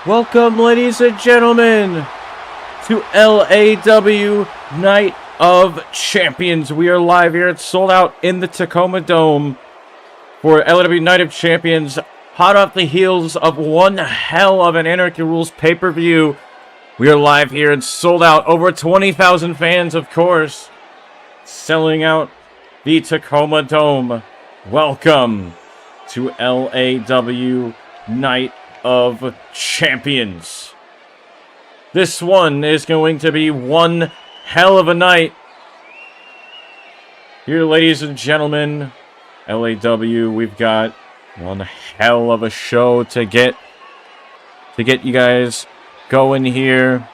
Welcome, ladies and gentlemen, to LAW Night of Champions. We are live here. It's sold out in the Tacoma Dome for LAW Night of Champions. Hot off the heels of one hell of an Anarchy Rules pay-per-view. We are live here. It's sold out. Over 20,000 fans, of course, selling out the Tacoma Dome. Welcome to LAW Night of Champions. This one is going to be one hell of a night. Here, ladies and gentlemen, LAW, we've got one hell of a show to get you guys going here.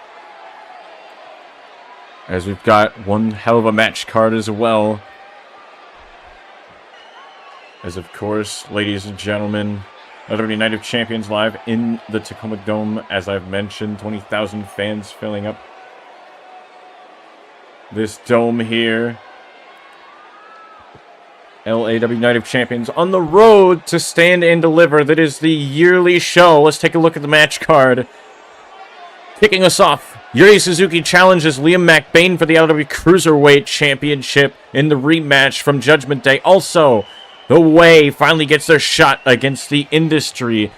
As we've got one hell of a match card as well. As of course, ladies and gentlemen, LAW Night of Champions live in the Tacoma Dome. As I've mentioned, 20,000 fans filling up this dome here. LAW Night of Champions on the road to Stand and Deliver. That is the yearly show. Let's take a look at the match card. Kicking us off, Yuri Suzuki challenges Liam McBain for the LAW Cruiserweight Championship in the rematch from Judgment Day. Also, The Way finally gets their shot against the Industry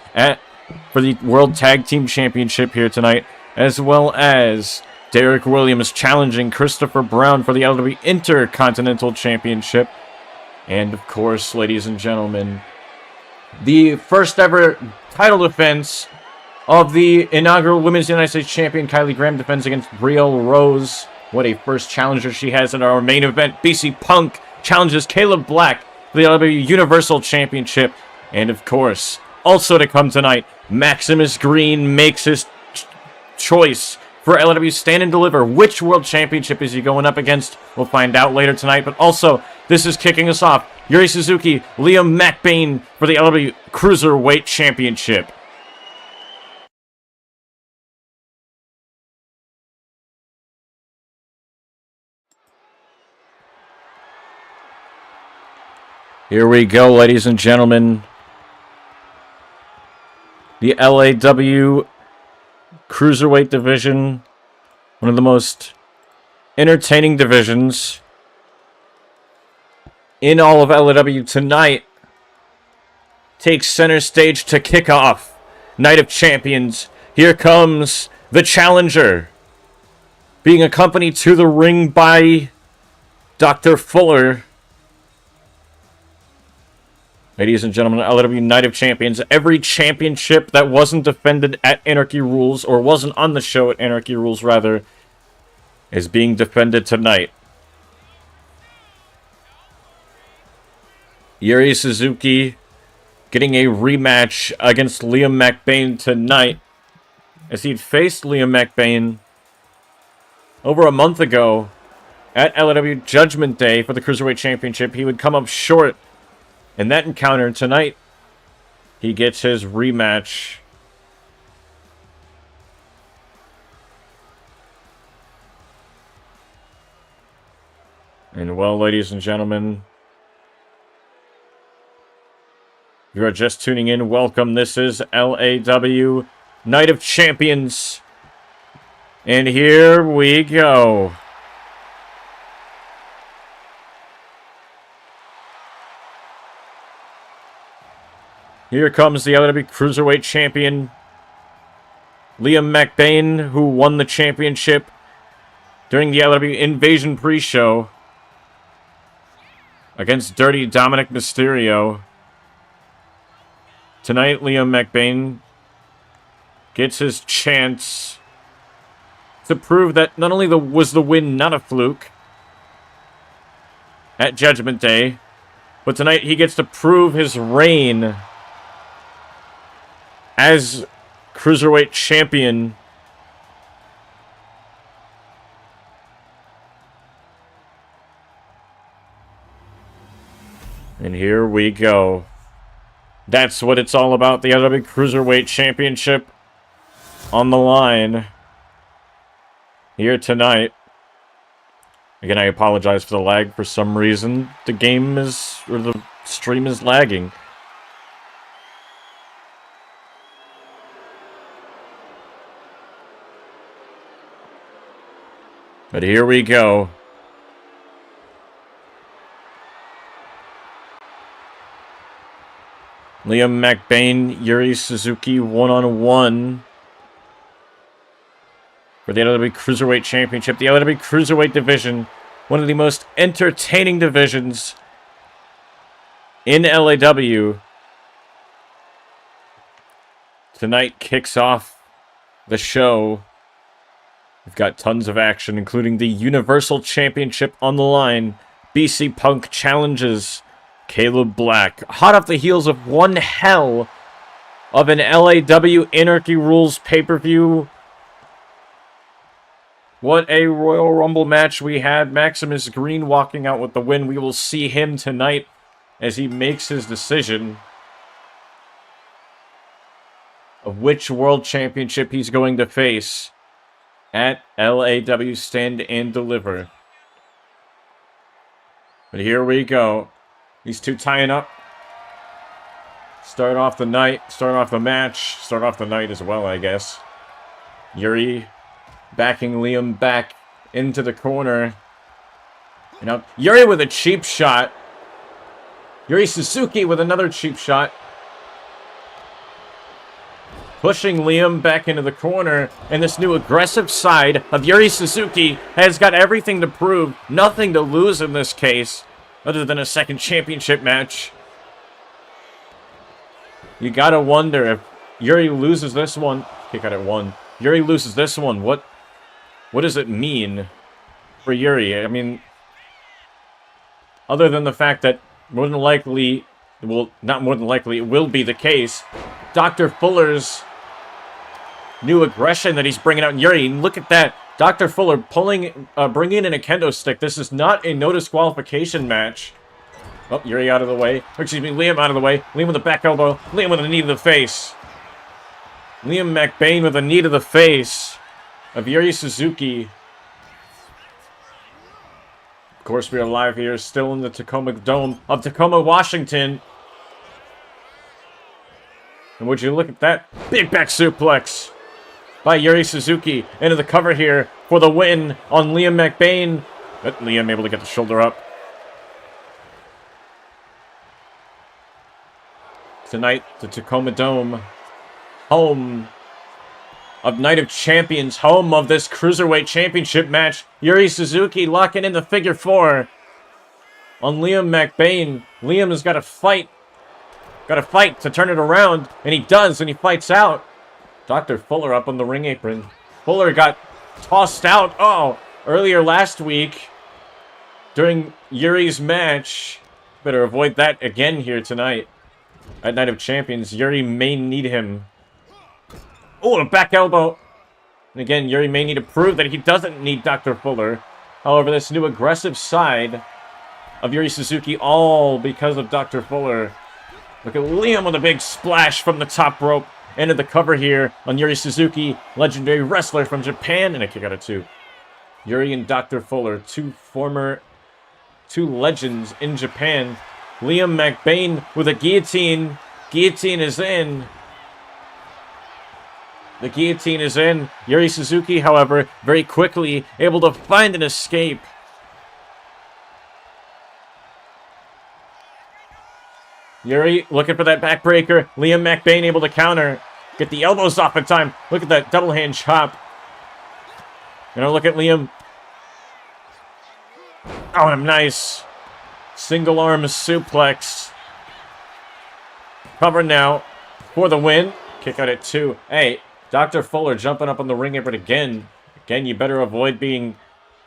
for the World Tag Team Championship here tonight, as well as Derek Williams challenging Christopher Brown for the LAW Intercontinental Championship. And of course, ladies and gentlemen, the first ever title defense of the inaugural Women's United States Champion Kylie Graham defends against Brielle Rose. What a first challenger she has in our main event. BC Punk challenges Caleb Black for the LAW Universal Championship. And of course, also to come tonight, Maximus Green makes his choice for LAW Stand and Deliver. Which World Championship is he going up against? We'll find out later tonight. But also, this is kicking us off. Yuri Suzuki, Liam McBain for the LAW Cruiserweight Championship. Here we go, ladies and gentlemen. The LAW Cruiserweight division, one of the most entertaining divisions in all of LAW tonight, takes center stage to kick off Night of Champions. Here comes the challenger, being accompanied to the ring by Dr. Fuller. Ladies and gentlemen, LAW Night of Champions. Every championship that wasn't defended at Anarchy Rules, or wasn't on the show at Anarchy Rules, rather, is being defended tonight. Yuri Suzuki getting a rematch against Liam McBain tonight, as he'd faced Liam McBain over a month ago at LAW Judgment Day for the Cruiserweight Championship. He would come up short in that encounter. Tonight, he gets his rematch. And well, ladies and gentlemen, if you are just tuning in, welcome. This is LAW Night of Champions. And here we go. Here comes the LAW Cruiserweight Champion, Liam McBain, who won the championship during the LAW Invasion pre-show against Dirty Dominic Mysterio. Tonight, Liam McBain gets his chance to prove that not only was the win not a fluke at Judgment Day, but tonight he gets to prove his reign as Cruiserweight Champion. And here we go. That's what it's all about. The LAW Cruiserweight Championship on the line here tonight. Again, I apologize for the lag. For some reason, the stream is lagging. But here we go. Liam McBain, Yuri Suzuki, one-on-one for the LAW Cruiserweight Championship. The LAW Cruiserweight division, one of the most entertaining divisions in LAW. Tonight kicks off the show. We've got tons of action, including the Universal Championship on the line. BC Punk challenges Caleb Black. Hot off the heels of one hell of an LAW Anarchy Rules pay-per-view. What a Royal Rumble match we had. Maximus Green walking out with the win. We will see him tonight as he makes his decision of which World Championship he's going to face at LAW Stand and Deliver. But here we go. These two tying up. Start off the night, start off the match, start off the night as well, I guess. Yuri backing Liam back into the corner. You know, Yuri with a cheap shot. Yuri Suzuki with another cheap shot. Pushing Liam back into the corner, and this new aggressive side of Yuri Suzuki has got everything to prove, nothing to lose in this case, other than a second championship match. You gotta wonder if Yuri loses this one. Kick out at one. Yuri loses this one. What does it mean for Yuri? I mean, other than the fact that more than likely, well, not more than likely, it will be the case. Dr. Fuller's new aggression that he's bringing out in Yuri. Look at that. Dr. Fuller bringing in a kendo stick. This is not a no disqualification match. Oh, Yuri out of the way. Excuse me, Liam out of the way. Liam with a back elbow. Liam with a knee to the face. Liam McBain with a knee to the face of Yuri Suzuki. Of course, we are live here, still in the Tacoma Dome of Tacoma, Washington. And would you look at that? Big back suplex by Yuri Suzuki into the cover here for the win on Liam McBain. But Liam able to get the shoulder up. Tonight, the Tacoma Dome, home of Night of Champions, home of this Cruiserweight Championship match. Yuri Suzuki locking in the figure four on Liam McBain. Liam has got to fight. Got to fight to turn it around, and he does, and he fights out. Dr. Fuller up on the ring apron. Fuller got tossed out, earlier last week during Yuri's match. Better avoid that again here tonight at Night of Champions. Yuri may need him. Oh, a back elbow. And again, Yuri may need to prove that he doesn't need Dr. Fuller. However, this new aggressive side of Yuri Suzuki, all because of Dr. Fuller. Look at Liam with a big splash from the top rope. Into the cover here on Yuri Suzuki, legendary wrestler from Japan, and a kick out of two. Yuri and Dr. Fuller, two legends in Japan. Liam McBain with a guillotine. Guillotine is in. The guillotine is in. Yuri Suzuki, however, very quickly able to find an escape. Yuri looking for that backbreaker. Liam McBain able to counter. Get the elbows off in time. Look at that double hand chop. You know, look at Liam. Oh, nice. Single arm suplex. Cover now for the win. Kick out at two. Hey, Dr. Fuller jumping up on the ring apron again. Again, you better avoid being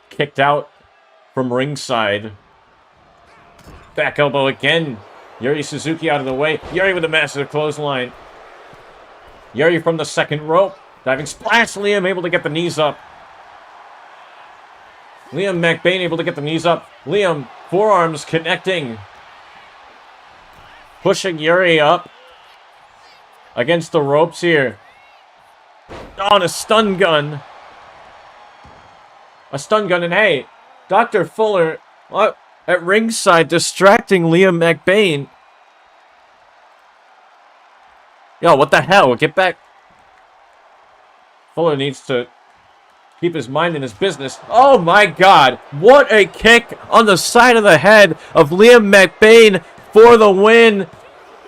kicked out from ringside. Back elbow again. Yuri Suzuki out of the way. Yuri with a massive clothesline. Yuri from the second rope. Diving splash. Liam able to get the knees up. Liam McBain able to get the knees up. Liam, forearms connecting. Pushing Yuri up against the ropes here. On a stun gun. A stun gun, and hey, Dr. Fuller at ringside distracting Liam McBain. Yo, what the hell? Get back. Fuller needs to keep his mind in his business. Oh my God. What a kick on the side of the head of Liam McBain for the win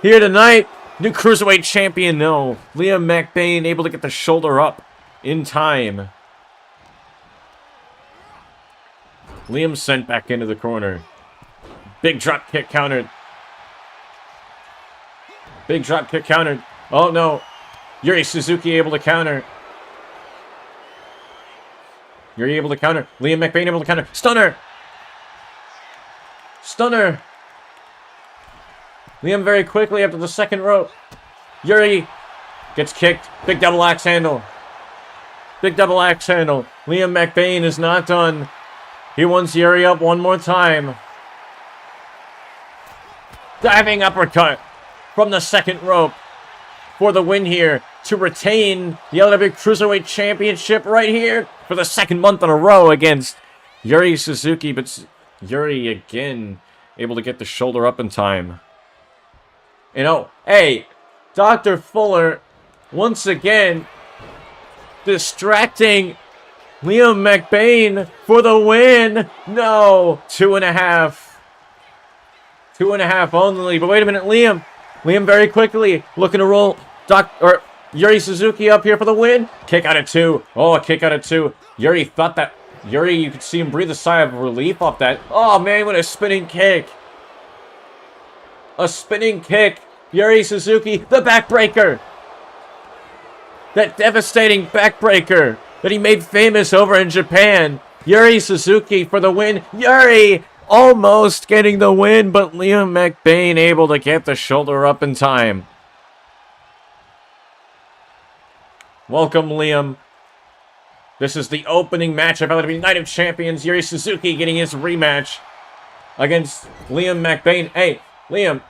here tonight. New Cruiserweight champion, no. Liam McBain able to get the shoulder up in time. Liam sent back into the corner. Big drop kick countered. Big drop kick countered. Oh no. Yuri Suzuki able to counter. Yuri able to counter. Liam McBain able to counter. Stunner. Stunner. Liam very quickly after the second rope. Yuri gets kicked. Big double axe handle. Big double axe handle. Liam McBain is not done. He wants Yuri up one more time. Diving uppercut from the second rope for the win here to retain the LW Cruiserweight Championship right here for the second month in a row against Yuri Suzuki. But Yuri again able to get the shoulder up in time. You know, hey, Dr. Fuller once again distracting Liam McBain for the win. No, 2.5. 2.5 only. But wait a minute, Liam very quickly looking to roll Yuri Suzuki up here for the win. Kick out of 2. Oh, a kick out of 2. Yuri thought that. Yuri, you could see him breathe a sigh of relief off that. Oh man, what a spinning kick. A spinning kick. Yuri Suzuki, the backbreaker. That devastating backbreaker that he made famous over in Japan. Yuri Suzuki for the win. Yuri almost getting the win, but Liam McBain able to get the shoulder up in time. Welcome, Liam. This is the opening match of LW Night of Champions. Yuri Suzuki getting his rematch against Liam McBain. Hey, Liam,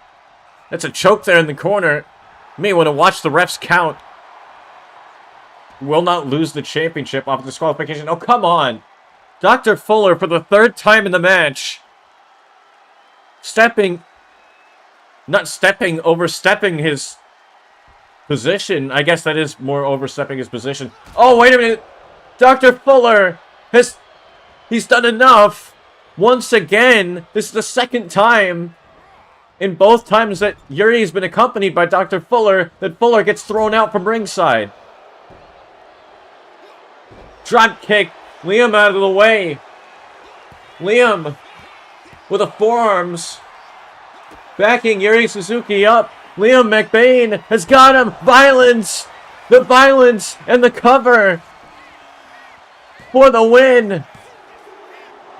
that's a choke there in the corner. You may want to watch the refs count. Will not lose the championship off of disqualification. Oh, come on. Dr. Fuller, for the third time in the match, overstepping his position. I guess that is more overstepping his position. Oh, wait a minute. Dr. Fuller he's done enough. Once again, this is the second time in both times that Yuri's been accompanied by Dr. Fuller that Fuller gets thrown out from ringside. Drop kick. Liam out of the way. Liam with the forearms backing Yuri Suzuki up. Liam McBain has got him. Violence. The violence and the cover for the win.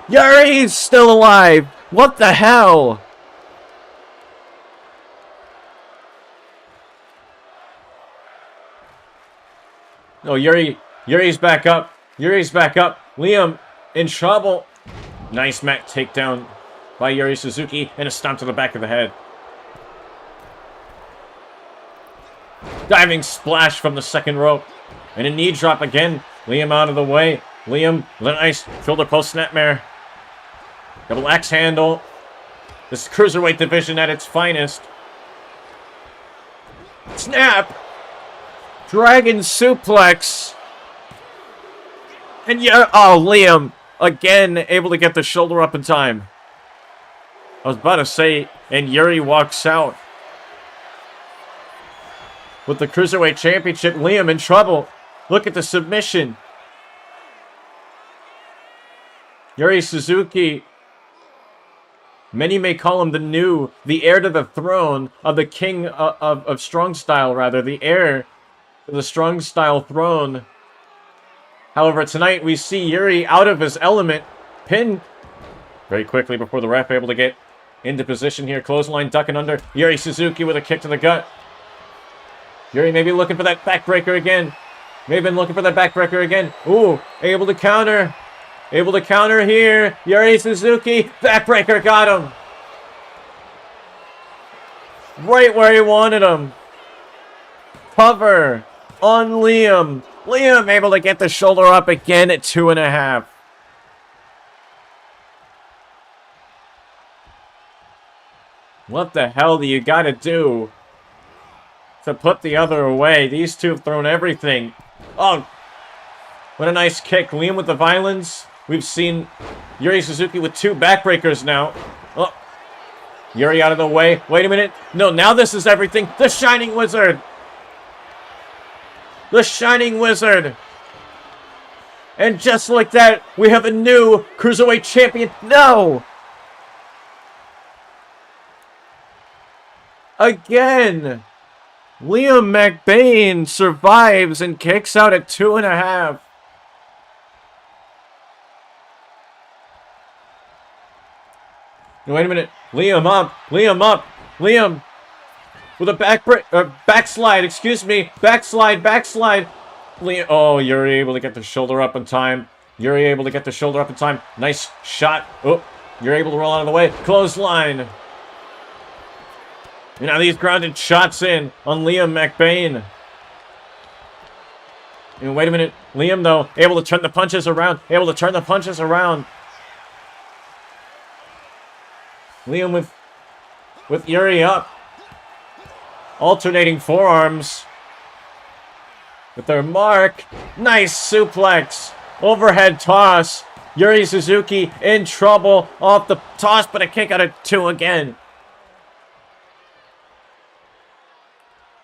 Yuri's still alive. What the hell? No, Yuri's back up. Yuri's back up. Liam in trouble. Nice mat takedown by Yuri Suzuki and a stomp to the back of the head. Diving splash from the second rope. And a knee drop again. Liam out of the way. Liam with a nice shoulder post snapmare. Double axe handle. This Cruiserweight division at its finest. Snap. Dragon suplex. And Liam again able to get the shoulder up in time. I was about to say, and Yuri walks out with the Cruiserweight Championship. Liam in trouble. Look at the submission. Yuri Suzuki. Many may call him the heir to the throne of the king of Strong Style, rather. The heir to the Strong Style throne. However, tonight we see Yuri out of his element. Pinned very quickly before the ref able to get into position here. Clothesline ducking under. Yuri Suzuki with a kick to the gut. Yuri maybe looking for that backbreaker again. May have been looking for that backbreaker again. Ooh, able to counter. Able to counter here. Yuri Suzuki. Backbreaker got him. Right where he wanted him. Cover on Liam. Liam able to get the shoulder up again at 2.5. What the hell do you gotta do to put the other away? These two have thrown everything. Oh, What a nice kick. Liam with the violence. We've seen Yuri Suzuki with 2 backbreakers now. Oh. Yuri out of the way. Wait a minute. No, now this is everything. The Shining Wizard. The Shining Wizard. And just like that, we have a new Cruiserweight Champion. No! Again! Liam McBain survives and kicks out at 2.5. Wait a minute. Liam up. Liam up. Liam with a backslide. Excuse me. Backslide. Liam. Oh, Yuri able to get the shoulder up in time. Yuri able to get the shoulder up in time. Nice shot. Oh, you're able to roll out of the way. Clothesline. You know, these grounded shots in on Liam McBain. And wait a minute. Liam, though, able to turn the punches around. Liam with Yuri up. Alternating forearms. With their mark. Nice suplex. Overhead toss. Yuri Suzuki in trouble off the toss, but a kick out of 2 again.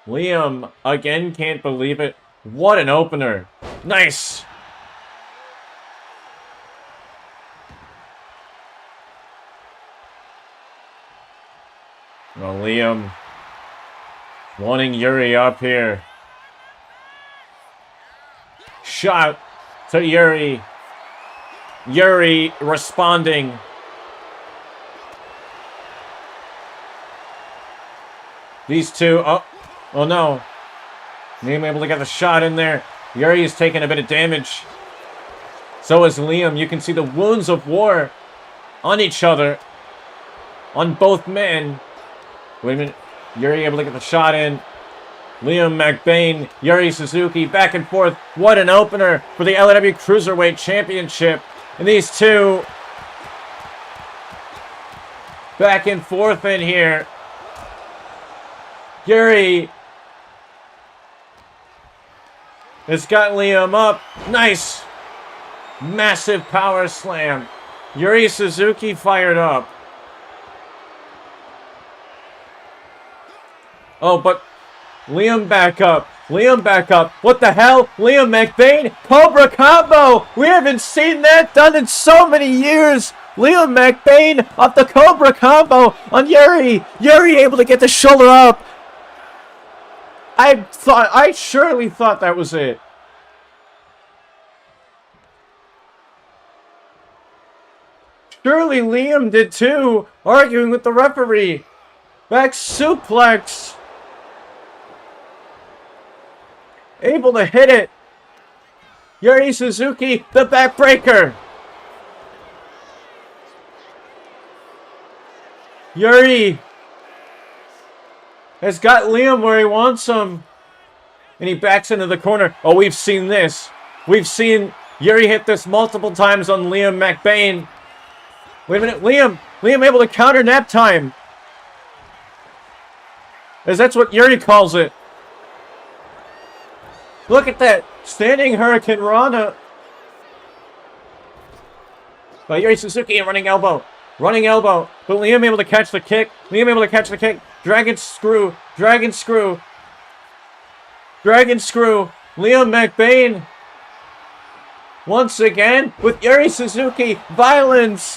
Liam, again, can't believe it. What an opener. Nice. Well, Liam wanting Yuri up here. Shot to Yuri. Yuri responding. These two. Oh no. Liam able to get the shot in there. Yuri is taking a bit of damage. So is Liam. You can see the wounds of war on each other. On both men. Wait a minute. Yuri able to get the shot in. Liam McBain, Yuri Suzuki, back and forth. What an opener for the LAW Cruiserweight Championship. And these two back and forth in here. Yuri has got Liam up. Nice. Massive power slam. Yuri Suzuki fired up. Oh, but Liam back up. What the hell? Liam McBain, Cobra combo. We haven't seen that done in so many years. Liam McBain off the Cobra combo on Yuri. Yuri able to get the shoulder up. I surely thought that was it. Surely Liam did too, arguing with the referee. Back suplex. Able to hit it. Yuri Suzuki, the backbreaker. Yuri has got Liam where he wants him. And he backs into the corner. Oh, we've seen this. We've seen Yuri hit this multiple times on Liam McBain. Wait a minute, Liam able to counter nap time. As that's what Yuri calls it. Look at that. Standing Hurricane Rana. By Yuri Suzuki, a running elbow. But Liam able to catch the kick. Dragon screw. Liam McBain. Once again with Yuri Suzuki. Violence.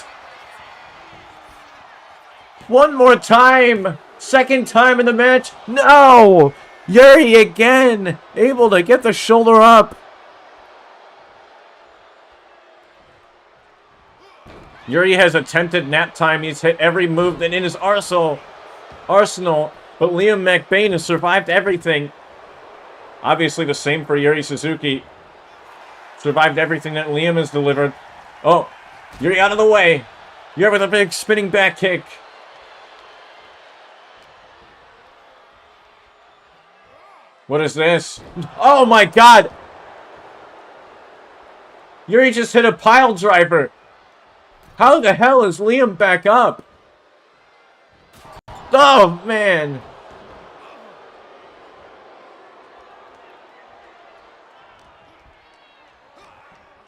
One more time. Second time in the match. No! Yuri again, able to get the shoulder up. Yuri has attempted nap time. He's hit every move that in his arsenal. But Liam McBain has survived everything. Obviously the same for Yuri Suzuki. Survived everything that Liam has delivered. Oh, Yuri out of the way. Yuri with a big spinning back kick. What is this? Oh my god! Yuri just hit a pile driver. How the hell is Liam back up? Oh man!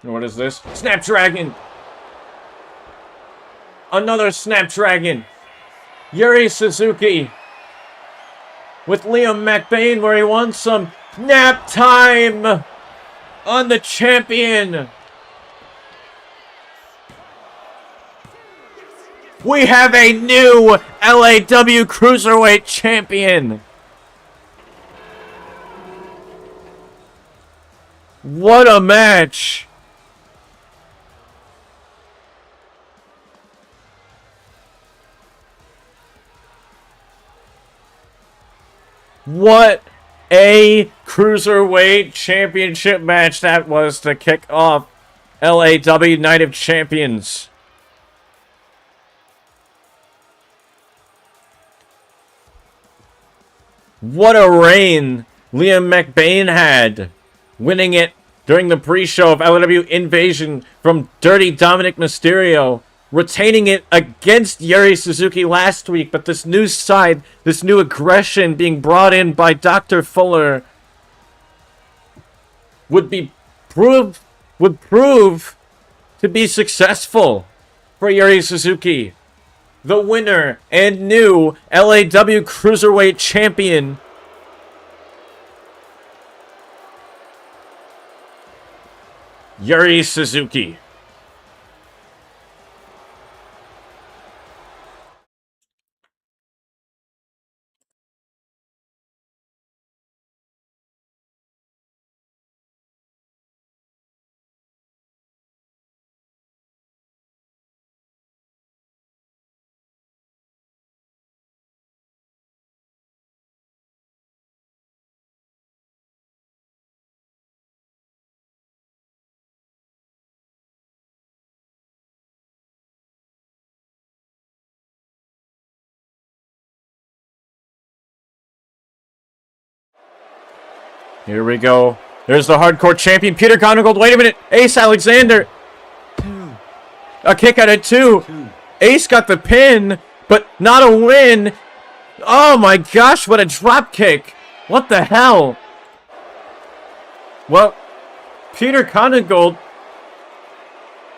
What is this? Snapdragon! Another Snapdragon! Yuri Suzuki with Liam McBain, where he wants some nap time on the champion. We have a new LAW Cruiserweight champion. What a match. What a Cruiserweight Championship match that was to kick off LAW Night of Champions. What a reign Liam McBain had, winning it during the pre-show of LAW Invasion from Dirty Dominic Mysterio, retaining it against Yuri Suzuki last week, but this new side, this new aggression being brought in by Dr. Fuller would prove to be successful for Yuri Suzuki, the winner and new LAW Cruiserweight Champion. Yuri Suzuki. Here we go. There's the hardcore champion, Peter Gonnegold. Wait a minute. Ace Alexander. A kick out at 2. Ace got the pin, but not a win. Oh my gosh, what a drop kick. What the hell? Well, Peter Gonnegold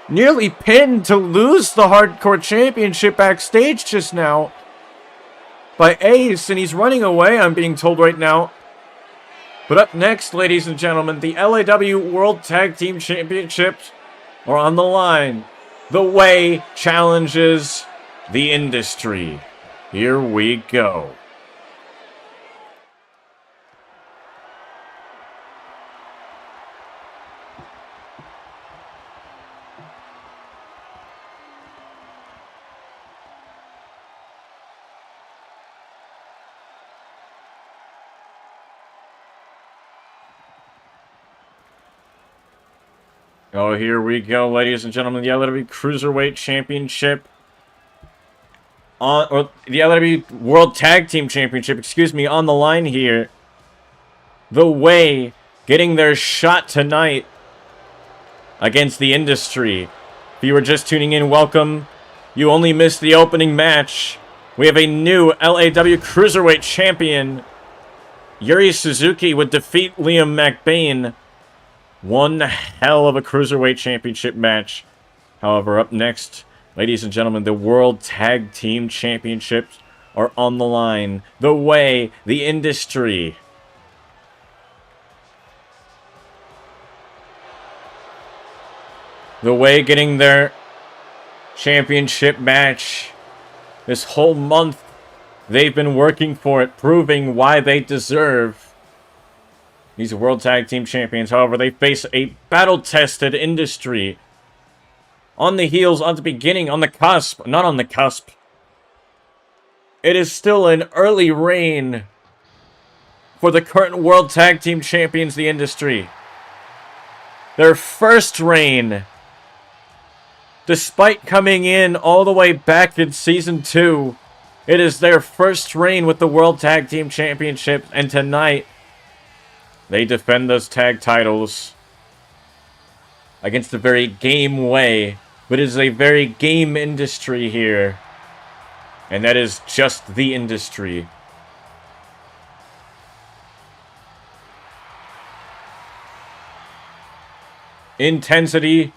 nearly pinned to lose the hardcore championship backstage just now by Ace, and he's running away, I'm being told right now. But up next, ladies and gentlemen, the LAW World Tag Team Championships are on the line. The Way challenges the Industry. Here we go. Oh, here we go, ladies and gentlemen. The LAW Cruiserweight Championship. Or the LAW World Tag Team Championship, excuse me, on the line here. The Way getting their shot tonight against the Industry. If you were just tuning in, welcome. You only missed the opening match. We have a new LAW Cruiserweight Champion. Yuri Suzuki would defeat Liam McBain. One hell of a Cruiserweight Championship match. However, up next, ladies and gentlemen, the World Tag Team Championships are on the line. The Way, the Industry. The Way getting their championship match. This whole month, they've been working for it, proving why they deserve these World Tag Team Champions. However, they face a battle-tested Industry. On the heels, on the beginning, on the cusp. Not on the cusp. It is still an early reign for the current World Tag Team Champions, the Industry. Their first reign. Despite coming in all the way back in Season 2, it is their first reign with the World Tag Team Championship. And tonight, they defend those tag titles against a very game Way, but it is a very game Industry here. And that is just the Industry. intensity,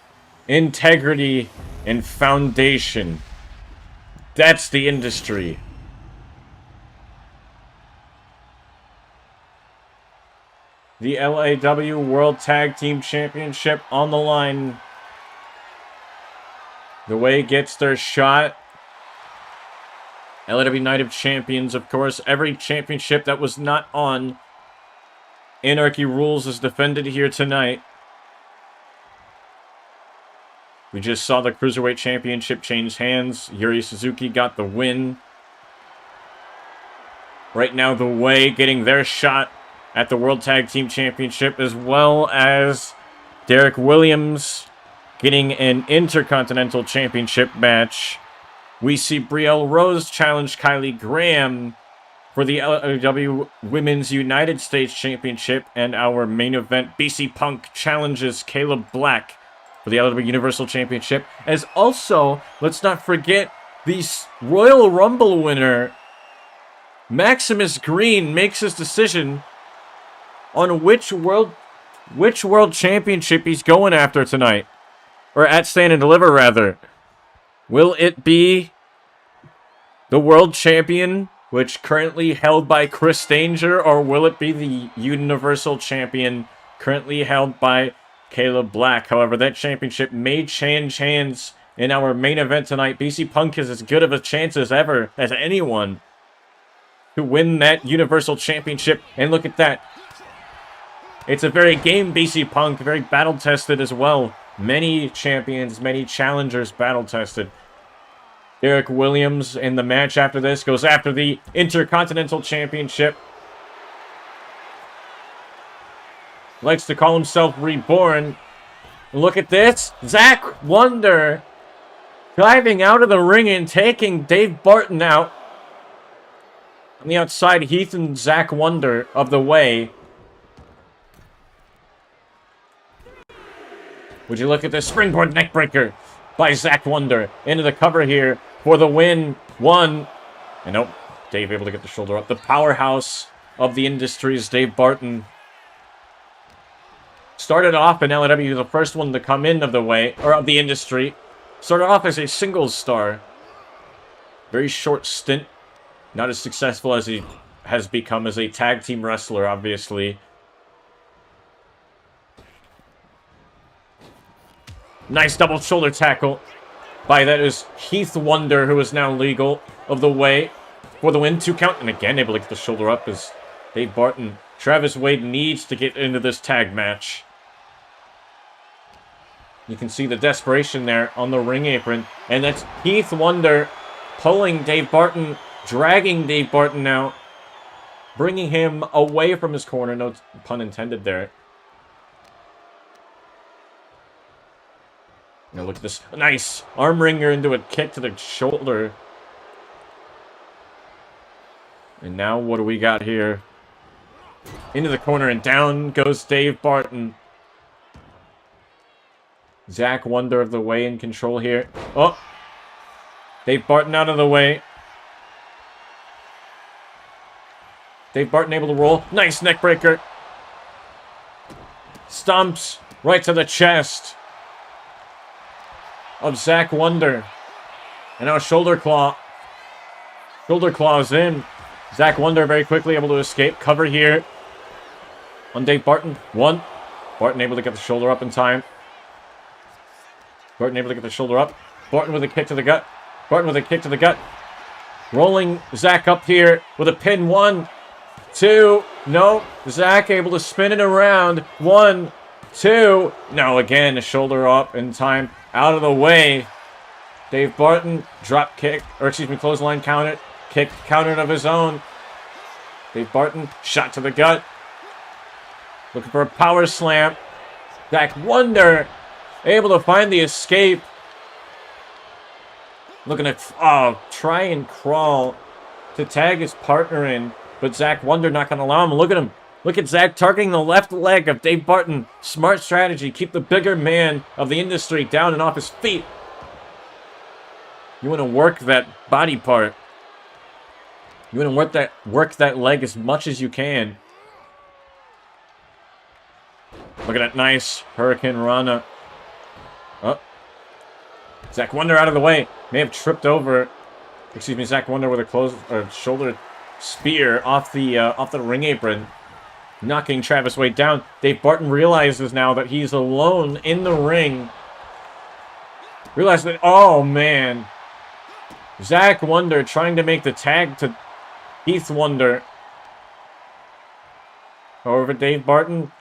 integrity, and foundation. That's the industry. The LAW World Tag Team Championship on the line. The Way gets their shot. LAW Night of Champions, of course. Every championship that was not on Anarchy Rules is defended here tonight. We just saw the Cruiserweight Championship change hands. Yuri Suzuki got the win. Right now, The Way getting their shot at the World Tag Team Championship, as well as Derek Williams getting an Intercontinental Championship match. We see Brielle Rose challenge Kylie Graham for the LAW Women's United States Championship, and our main event, BC Punk challenges Caleb Black for the LAW Universal Championship. As also, let's not forget, the Royal Rumble winner, Maximus Green, makes his decision on which world championship he's going after tonight. Or at Stand and Deliver, rather. Will it be the world champion, which currently held by Chris Danger, or will it be the Universal Champion, currently held by Caleb Black? However, that championship may change hands in our main event tonight. BC Punk has as good of a chance as ever, as anyone, to win that Universal Championship. And look at that. It's a very game BC Punk, very battle-tested as well. Many champions, many challengers battle-tested. Derek Williams in the match after this goes after the Intercontinental Championship. Likes to call himself Reborn. Look at this. Zach Wonder diving out of the ring and taking Dave Barton out. On the outside, Heath and Zach Wonder of The Way. Would you look at this springboard neckbreaker by Zach Wonder into the cover here for the win. One. And nope, Dave able to get the shoulder up. The powerhouse of the industries, Dave Barton. Started off in LAW, the first one to come in of The Way, or of the industry. Started off as a singles star. Very short stint. Not as successful as he has become as a tag team wrestler, obviously. Nice double shoulder tackle. By that is Heath Wonder, who is now legal of The Way for the win. 2 count. And again, able to get the shoulder up as Dave Barton. Travis Wade needs to get into this tag match. You can see the desperation there on the ring apron. And that's Heath Wonder pulling Dave Barton, dragging Dave Barton out, bringing him away from his corner. No pun intended there. Now look at this. Nice arm wringer into a kick to the shoulder. And now what do we got here? Into the corner and down goes Dave Barton. Zach Wonder of The Way in control here. Oh! Dave Barton out of the way. Dave Barton able to roll. Nice neck breaker. Stomps right to the chest of Zach Wonder. And now a shoulder claw. Shoulder claws in. Zach Wonder very quickly able to escape. Cover here on Dave Barton. 1. Barton able to get the shoulder up in time. Barton able to get the shoulder up. Barton with a kick to the gut. Barton with a kick to the gut. Rolling Zach up here with a pin. 1, 2. No. Zach able to spin it around. 1, 2. No, again, a shoulder up in time. Out of the way. Dave Barton, drop kick, or excuse me, clothesline counter. Kick countered of his own. Dave Barton, shot to the gut. Looking for a power slam. Zach Wonder, able to find the escape. Looking at, try and crawl to tag his partner in. But Zach Wonder not going to allow him. Look at him. Look at Zach targeting the left leg of Dave Barton. Smart strategy. Keep the bigger man of the industry down and off his feet. You want to work that body part. You want to work that leg as much as you can. Look at that nice Hurricane Rana Zach Wonder out of the way. May have tripped over. Excuse me, Zach Wonder with a shoulder spear off the ring apron, knocking Travis Wade down. Dave Barton realizes now that he's alone in the ring. Realizes that, oh man. Zach Wonder trying to make the tag to Heath Wonder. However, Dave Barton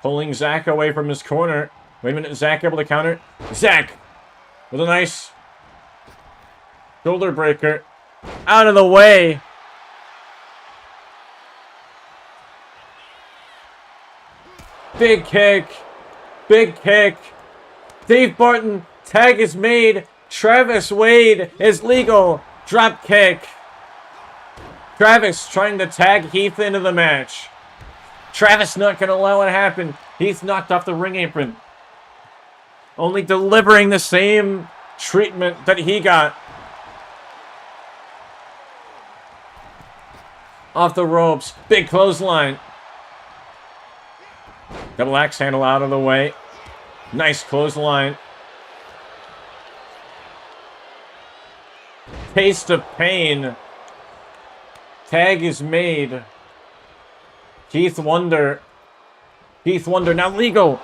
pulling Zach away from his corner. Wait a minute, Zach able to counter? Zach with a nice shoulder breaker. Out of the way. Big kick. Big kick. Dave Barton, tag is made. Travis Wade is legal. Drop kick. Travis trying to tag Heath into the match. Travis not going to allow it to happen. Heath knocked off the ring apron. Only delivering the same treatment that he got. Off the ropes. Big clothesline. Double axe handle out of the way. Nice clothesline. Taste of pain. Tag is made. Heath Wonder now legal.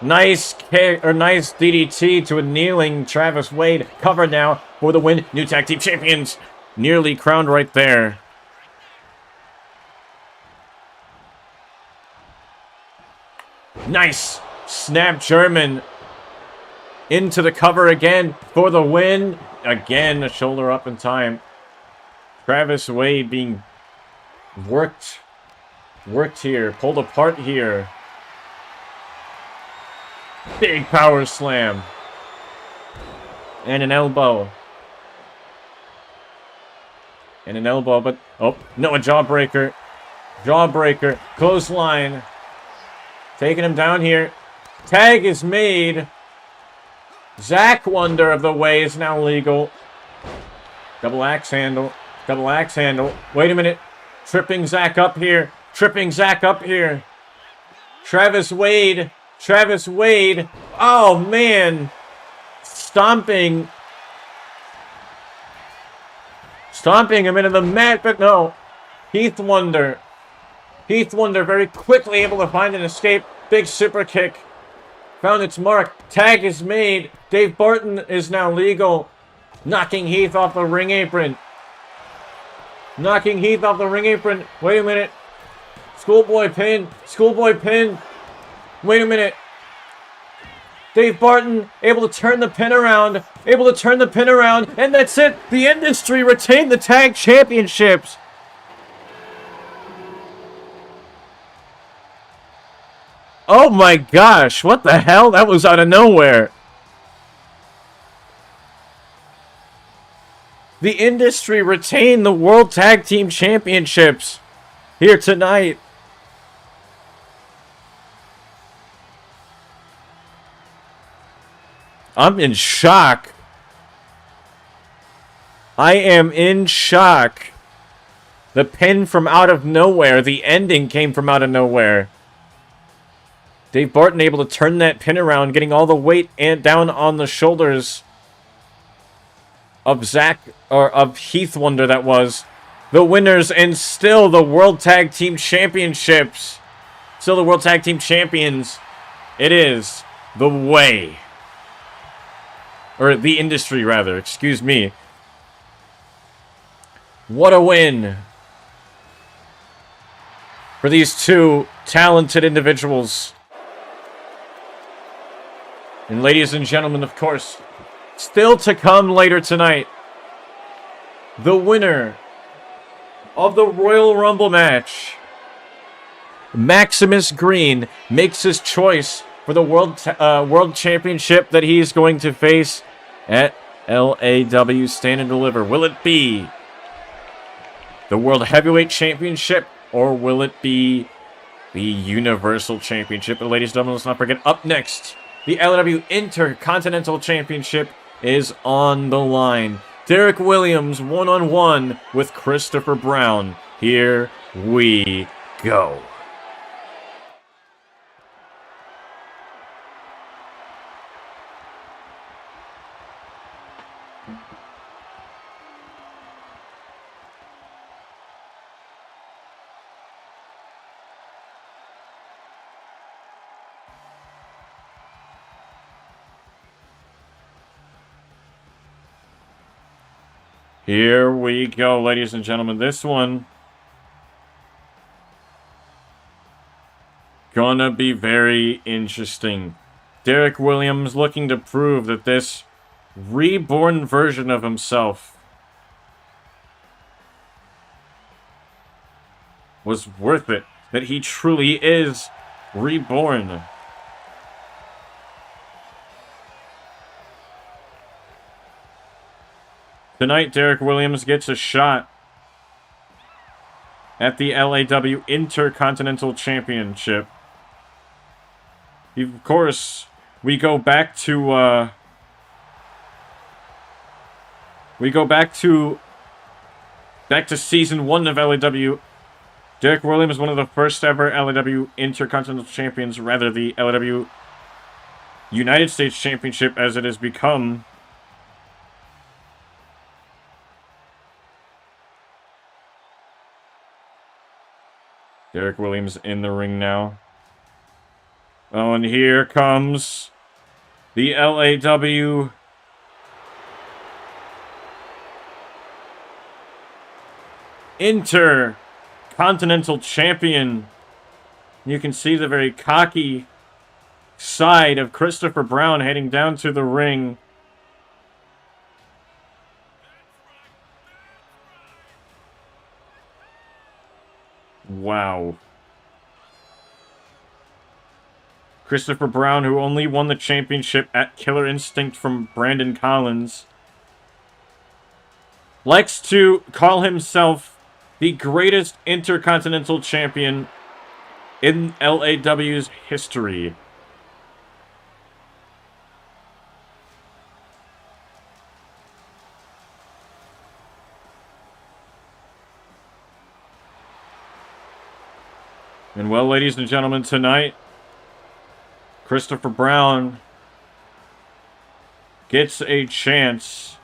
Nice kick, or nice DDT to a kneeling Travis Wade. Cover now for the win. New tag team champions. Nearly crowned right there. Nice snap German into the cover again for the win. Again, a shoulder up in time. Travis Wade being worked here, pulled apart here. Big power slam. And an elbow. And an elbow, but oh, no, a jawbreaker. Jawbreaker, clothesline. Taking him down here. Tag is made. Zach Wonder of the Way is now legal. Double axe handle. Double axe handle. Wait a minute. Tripping Zach up here. Tripping Zach up here. Travis Wade. Travis Wade. Oh, man. Stomping. Stomping him into the mat, but no. Heath Wonder. Heath Wonder very quickly able to find an escape. Big super kick. Found its mark. Tag is made. Dave Barton is now legal. Knocking Heath off the ring apron. Knocking Heath off the ring apron. Wait a minute. Schoolboy pin. Schoolboy pin. Wait a minute. Dave Barton able to turn the pin around. Able to turn the pin around. And that's it. The Industry retained the tag championships. Oh my gosh, what the hell? That was out of nowhere. The Industry retained the World Tag Team Championships here tonight. I'm in shock. I am in shock. The pin from out of nowhere. The ending came from out of nowhere. Dave Barton able to turn that pin around, getting all the weight and down on the shoulders of Heath Wonder. That was the winners, and still the World Tag Team Championships. Still the World Tag Team Champions. It is The Way. Or the Industry, rather. Excuse me. What a win for these two talented individuals. And ladies and gentlemen, of course, still to come later tonight, the winner of the Royal Rumble match, Maximus Green, makes his choice for the World Championship that he's going to face at LAW Stand and Deliver. Will it be the World Heavyweight Championship, or will it be the Universal Championship? And ladies and gentlemen, let's not forget, up next, the LAW Intercontinental Championship is on the line. Derek Williams one-on-one with Christopher Brown. Here we go. Here we go, ladies and gentlemen. This one gonna be very interesting. Derek Williams looking to prove that this reborn version of himself was worth it. That he truly is reborn. Tonight, Derek Williams gets a shot at the LAW Intercontinental Championship. Of course, we go back to season 1 of LAW. Derek Williams, one of the first ever LAW Intercontinental Champions, rather the LAW United States Championship as it has become. Derek Williams in the ring now. Oh, and here comes the LAW Intercontinental Champion. You can see the very cocky side of Christopher Brown heading down to the ring. Wow. Christopher Brown, who only won the championship at Killer Instinct from Brandon Collins, likes to call himself the greatest Intercontinental Champion in LAW's history. And well, ladies and gentlemen, tonight, Christopher Brown gets a chance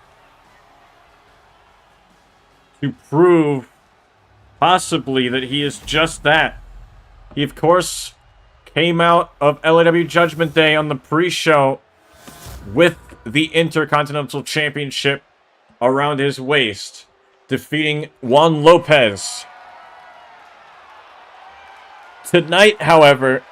to prove possibly that he is just that. He, of course, came out of LAW Judgment Day on the pre-show with the Intercontinental Championship around his waist, defeating Juan Lopez. Tonight, however,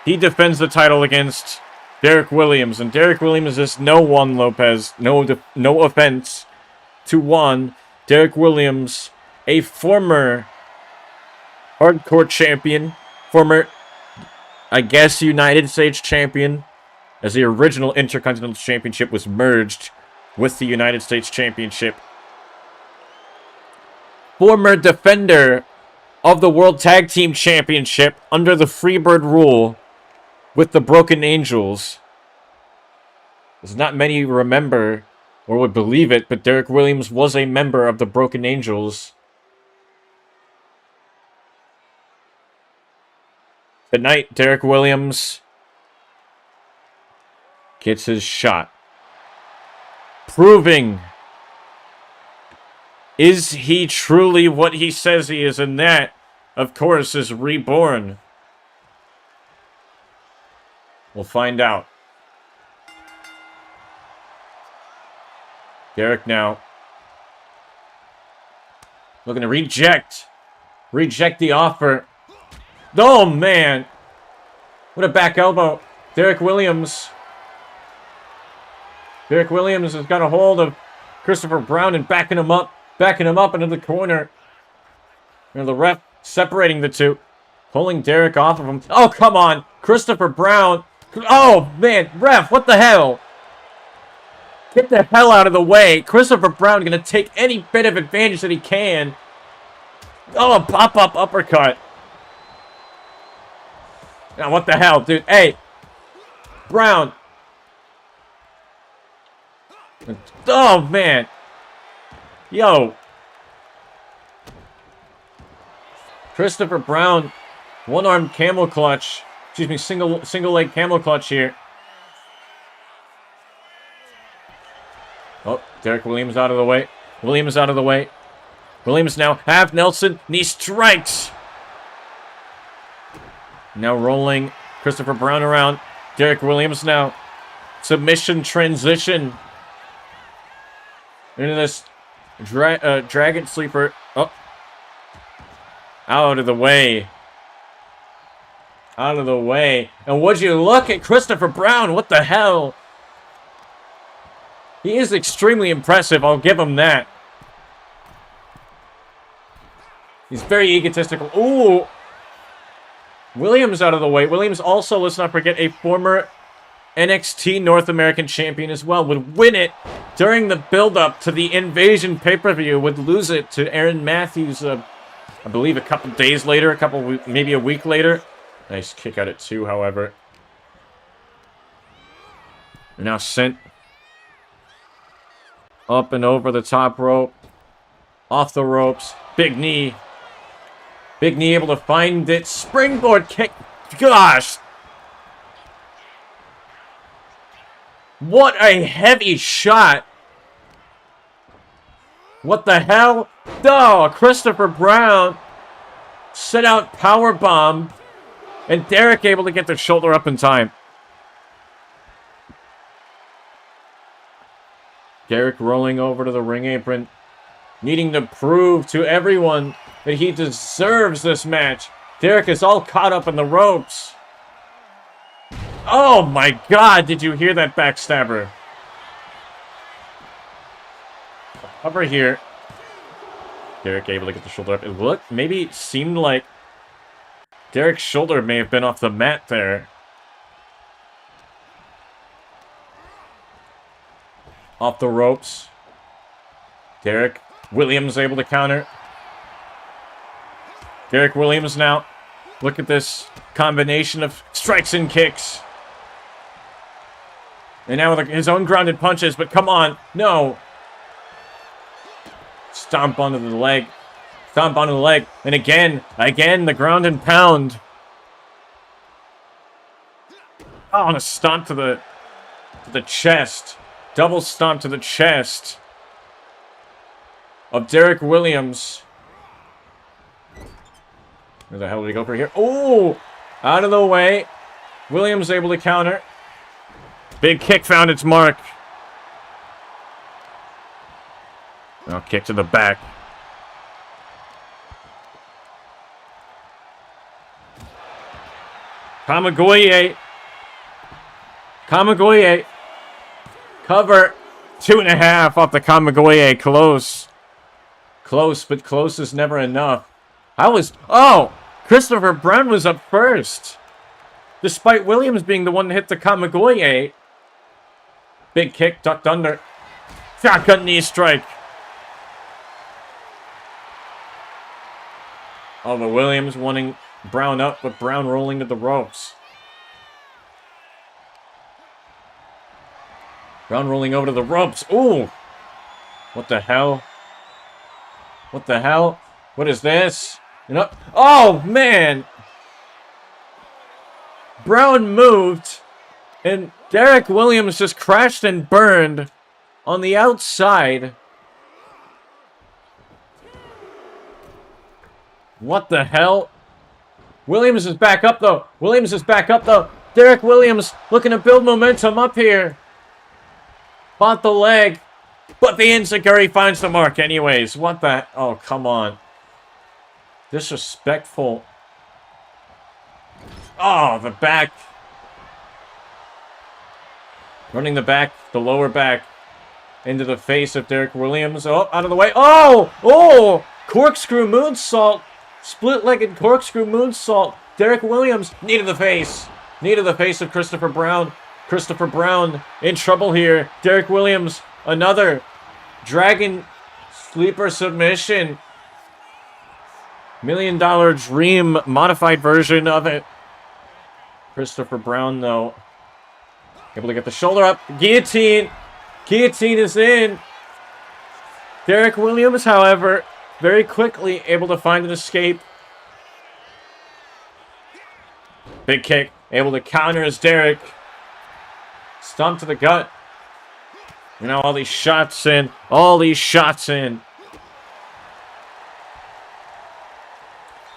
he defends the title against Derek Williams, and Derek Williams is no Juan Lopez. No offense to Juan. Derek Williams, a former hardcore champion, former, I guess, United States champion, as the original Intercontinental Championship was merged with the United States Championship. Former defender of the World Tag Team Championship under the Freebird rule with the Broken Angels. There's not many remember or would believe it, but Derek Williams was a member of the Broken Angels. Tonight, Derek Williams gets his shot, proving, is he truly what he says he is? And that, of course, is reborn. We'll find out. Derek now looking to reject the offer. Oh, man. What a back elbow. Derek Williams has got a hold of Christopher Brown and backing him up into the corner. And the ref separating the two, pulling Derek off of him. Oh, come on. Christopher Brown. Oh, man. Ref, what the hell? Get the hell out of the way. Christopher Brown going to take any bit of advantage that he can. Oh, a pop-up uppercut. Now, what the hell, dude? Hey. Brown. Oh, man. Yo. Christopher Brown. One-arm camel clutch. Excuse me, single leg camel clutch here. Oh, Derek Williams out of the way. Williams now half Nelson. Knee strikes. Now rolling Christopher Brown around. Derek Williams now. Submission transition Into this dragon sleeper. Oh. Out of the way. Out of the way. And would you look at Christopher Brown? What the hell? He is extremely impressive. I'll give him that. He's very egotistical. Ooh. Williams out of the way. Williams also, let's not forget, a former NXT North American champion as well. Would win it during the build-up to the Invasion pay-per-view. Would lose it to Aaron Matthews, I believe, a couple days later. Maybe a week later. Nice kick out at 2, however. They're now sent up and over the top rope. Off the ropes. Big knee. Big knee able to find it. Springboard kick. Gosh. What a heavy shot. What the hell? Oh, Christopher Brown set out powerbomb. And Derek able to get the shoulder up in time. Derek rolling over to the ring apron. Needing to prove to everyone that he deserves this match. Derek is all caught up in the ropes. Oh my God, did you hear that backstabber? Over here. Derek able to get the shoulder up. It looked, maybe seemed like Derek's shoulder may have been off the mat there. Off the ropes. Derek Williams able to counter. Derek Williams now. Look at this combination of strikes and kicks. And now with his own grounded punches, but come on. No. Stomp onto the leg. Stomp onto the leg. And again, the ground and pound. Oh, and a stomp to the chest. Double stomp to the chest of Derek Williams. Where the hell did he go for here? Oh! Out of the way. Williams able to counter. Big kick found its mark. Now kick to the back. Kamigoye. Kamigoye. Cover. 2.5 off the Kamigoye. Close. Close, but close is never enough. Oh! Christopher Brown was up first. Despite Williams being the one to hit the Kamigoye. Big kick, ducked under. Shotgun knee strike. Oh, but Williams wanting Brown up, but Brown rolling to the ropes. Brown rolling over to the ropes. Ooh! What the hell? What the hell? What is this? Oh, man! Brown moved, and Derek Williams just crashed and burned on the outside. What the hell? Williams is back up, though. Williams is back up, though. Derek Williams looking to build momentum up here. Fought the leg. But the Enziguri finds the mark anyways. What the... Oh, come on. Disrespectful. Oh, the back. Running the back, the lower back, into the face of Derek Williams. Oh, out of the way. Oh! Oh! Corkscrew moonsault. Split-legged corkscrew moonsault. Derek Williams, knee to the face. Knee to the face of Christopher Brown. Christopher Brown in trouble here. Derek Williams, another Dragon Sleeper submission. $1 Million Dream modified version of it. Christopher Brown, though, able to get the shoulder up. Guillotine. Guillotine is in. Derek Williams, however, very quickly able to find an escape. Big kick. Able to counter as Derek. Stomp to the gut. You know, all these shots in. All these shots in.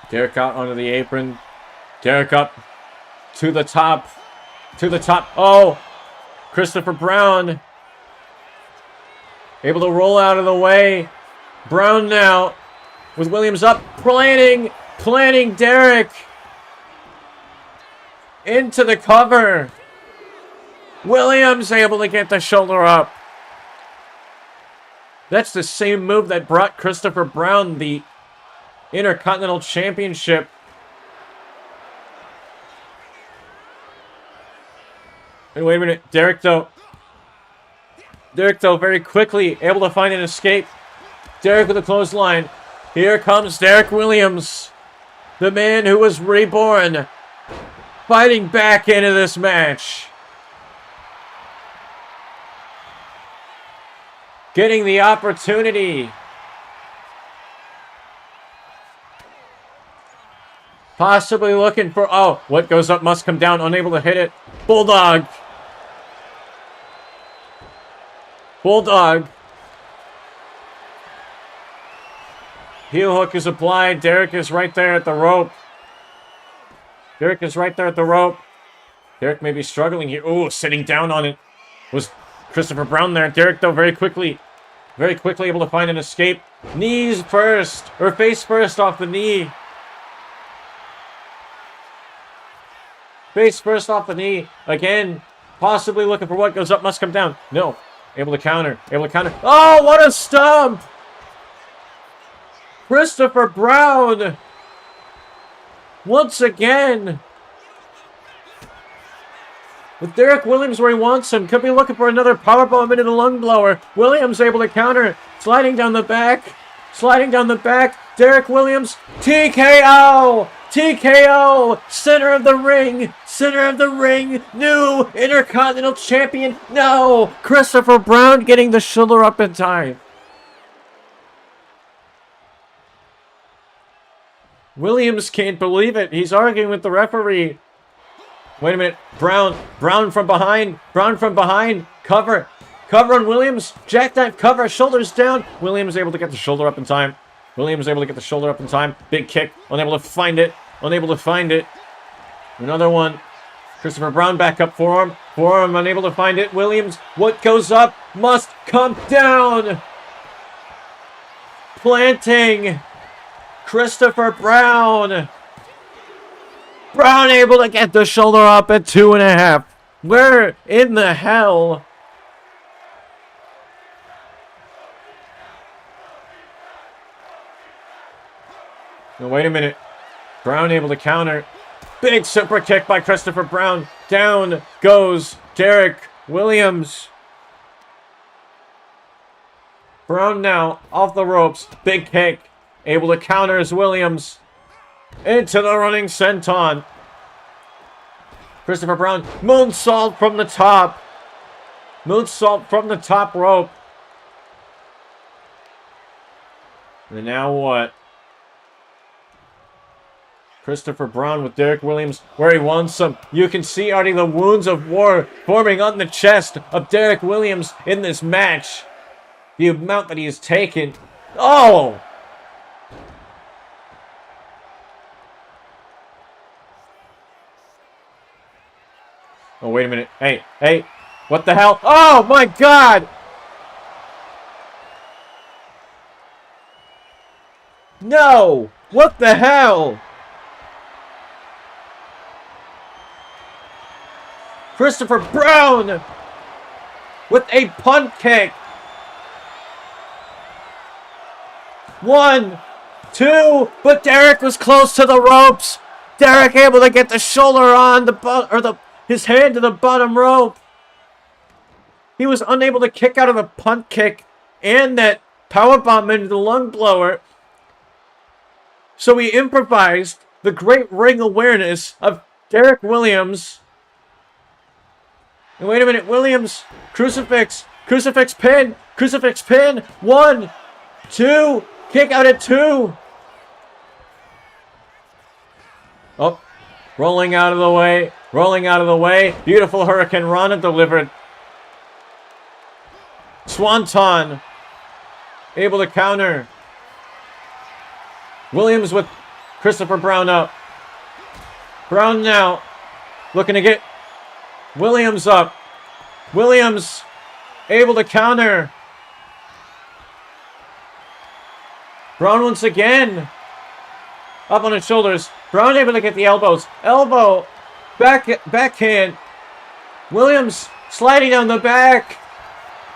Derek out onto the apron. Derek up to the top. To the top. Oh! Christopher Brown Able to roll out of the way. Brown now with Williams up. Planting Derek. Into the cover. Williams able to get the shoulder up. That's the same move that brought Christopher Brown the Intercontinental Championship. And wait a minute. Derek, though, very quickly able to find an escape. Derek with a clothesline. Here comes Derek Williams, the man who was reborn, fighting back into this match. Getting the opportunity. Possibly looking for... Oh, what goes up must come down. Unable to hit it. Bulldog. Heel hook is applied. Derek is right there at the rope. Derek may be struggling here. Oh, sitting down on it was Christopher Brown there. Derek, though, very quickly able to find an escape. Knees first, or face first off the knee. Face first off the knee. Again, possibly looking for what goes up must come down. No. Able to counter. Oh, what a stomp! Christopher Brown. Once again. With Derek Williams where he wants him. Could be looking for another powerbomb into the lung blower. Williams able to counter. Sliding down the back. Derek Williams. TKO! Center of the ring. New Intercontinental Champion. No! Christopher Brown getting the shoulder up in time. Williams can't believe it. He's arguing with the referee. Wait a minute. Brown from behind. Cover on Williams. Jackknife cover. Shoulders down. Williams able to get the shoulder up in time. Big kick. Unable to find it. Another one. Christopher Brown back up forearm. Unable to find it. Williams. What goes up must come down. Planting. Christopher Brown. Brown able to get the shoulder up at 2.5. Where in the hell? Now, wait a minute. Brown able to counter. Big super kick by Christopher Brown. Down goes Derek Williams. Brown now off the ropes. Big kick. Able to counter as Williams. Into the running senton. Christopher Brown. Moonsault from the top. Rope. And now what? Christopher Brown with Derek Williams where he wants him. You can see already the wounds of war forming on the chest of Derek Williams in this match. The amount that he has taken. Oh! Oh, wait a minute. Hey. What the hell? Oh, my God! No! What the hell? Christopher Brown with a punt kick. 1, 2, but Derek was close to the ropes. Derek able to get the shoulder on his hand to the bottom rope. He was unable to kick out of the punt kick and that powerbomb into the lung blower. So he improvised the great ring awareness of Derek Williams. And wait a minute, Williams, crucifix pin. 1, 2, kick out at 2. Oh, rolling out of the way. Beautiful Hurricane Rana delivered. Swanton able to counter. Williams with Christopher Brown up. Brown now looking to get Williams up. Williams able to counter. Brown once again. Up on his shoulders. Brown able to get the elbows. Elbow. Backhand. Williams sliding down the back.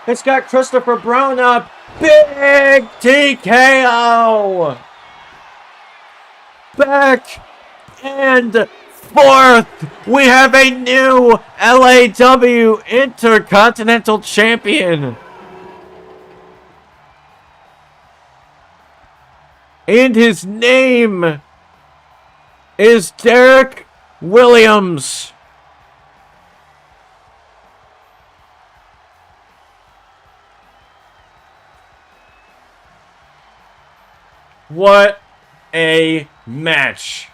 It's got Christopher Brown up. Big TKO. Back and forth. We have a new LAW Intercontinental Champion. And his name is Derek Williams. What a match.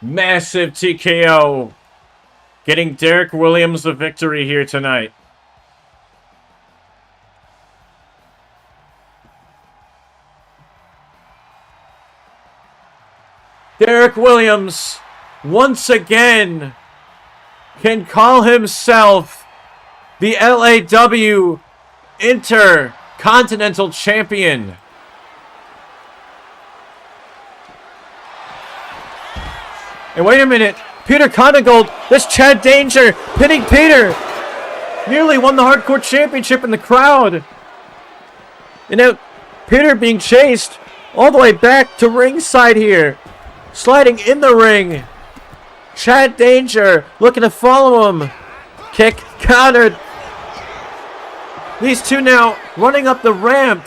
Massive TKO. Getting Derek Williams the victory here tonight. Derek Williams, once again, can call himself the LAW Intercontinental Champion. And wait a minute, Peter Contigold, this Chad Danger, pinning Peter. Nearly won the Hardcore Championship in the crowd. And now, Peter being chased all the way back to ringside here. Sliding in the ring. Chad Danger looking to follow him. Kick countered. These two now running up the ramp.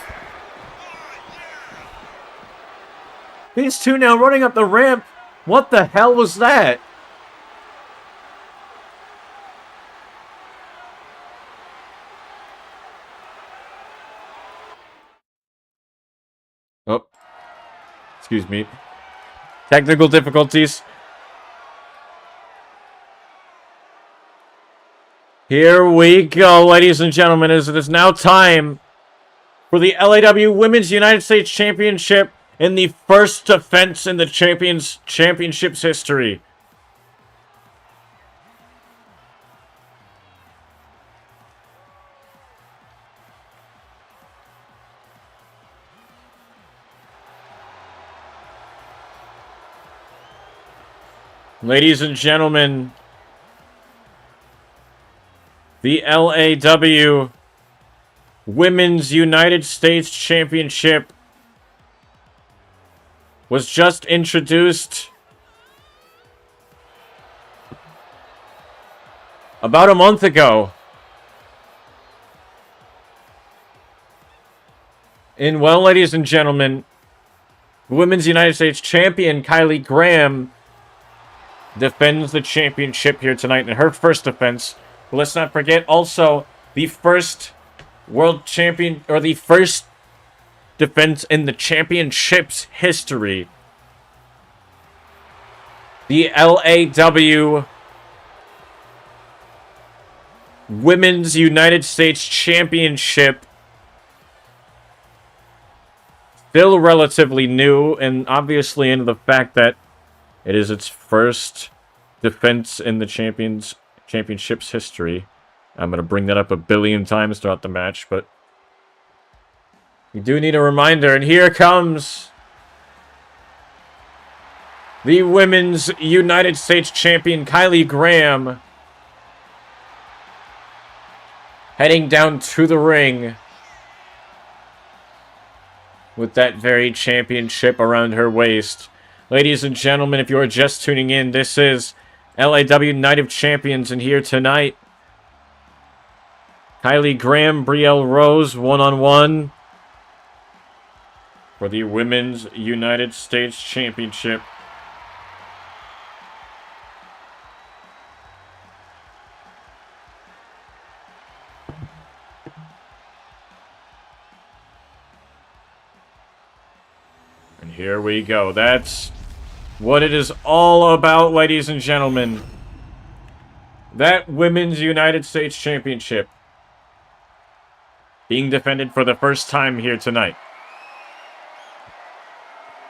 What the hell was that? Oh. Excuse me. Technical difficulties. Here we go, ladies and gentlemen, as it is now time for the LAW Women's United States Championship in the first defense in the championship's history. Ladies and gentlemen, the LAW Women's United States Championship was just introduced about a month ago. And well, ladies and gentlemen, Women's United States Champion Kylie Graham defends the championship here tonight in her first defense. But let's not forget also the first world champion, or the first defense in the championship's history. The LAW Women's United States Championship. Still relatively new, and obviously in the fact that it is its first defense in the championship's history. I'm going to bring that up a billion times throughout the match, but you do need a reminder. And here comes the Women's United States Champion, Kylie Graham, heading down to the ring with that very championship around her waist. Ladies and gentlemen, if you are just tuning in, this is LAW Night of Champions, and here tonight, Kylie Graham, Brielle Rose, one-on-one for the Women's United States Championship. And here we go. That's what it is all about, ladies and gentlemen. That Women's United States Championship being defended for the first time here tonight.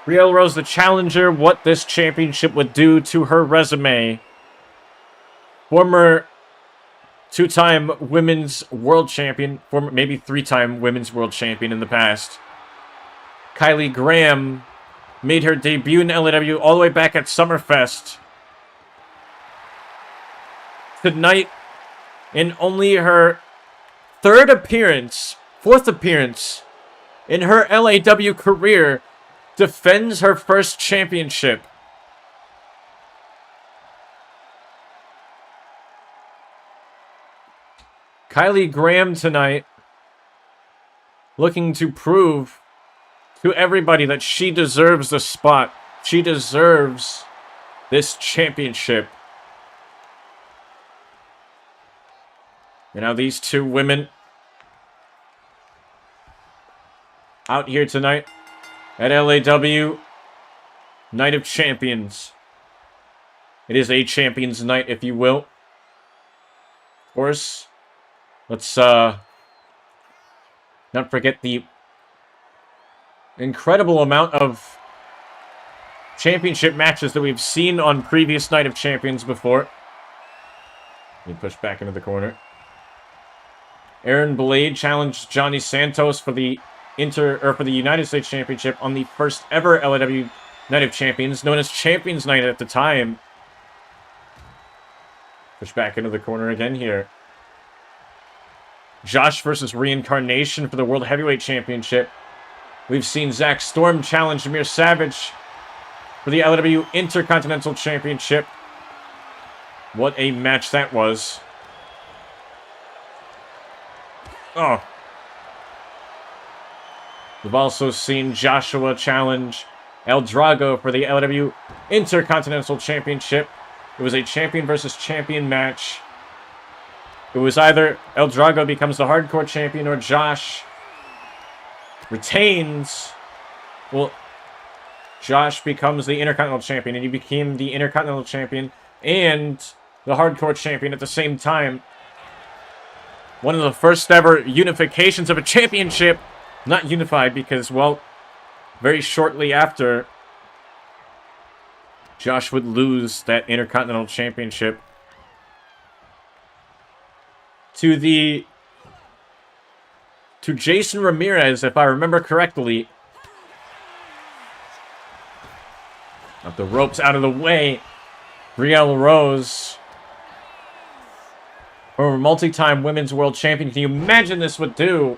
Brielle Rose, the challenger, what this championship would do to her resume. Former two-time women's world champion, former maybe three-time women's world champion in the past. Kylie Graham made her debut in LAW all the way back at Summerfest. Tonight, in only her fourth appearance in her LAW career, defends her first championship. Kylie Graham tonight looking to prove to everybody that she deserves the spot. She deserves this championship. And now these two women out here tonight at LAW Night of Champions. It is a Champions Night, if you will. Of course, let's not forget the incredible amount of championship matches that we've seen on previous Night of Champions before. He pushed back into the corner. Aaron Blade challenged Johnny Santos for the United States Championship on the first ever LAW Night of Champions, known as Champions Night at the time. Push back into the corner again here. Josh versus Reincarnation for the World Heavyweight Championship. We've seen Zach Storm challenge Amir Savage for the LAW Intercontinental Championship. What a match that was. Oh. We've also seen Joshua challenge El Drago for the LAW Intercontinental Championship. It was a champion versus champion match. It was either El Drago becomes the hardcore champion or Josh retains. Well, Josh becomes the Intercontinental champion, and he became the Intercontinental champion and the hardcore champion at the same time. One of the first ever unifications of a championship. Not unified because, well, very shortly after, Josh would lose that Intercontinental Championship to Jason Ramirez, if I remember correctly. Up the ropes, out of the way. Brielle Rose, former multi-time women's world champion. Can you imagine this would do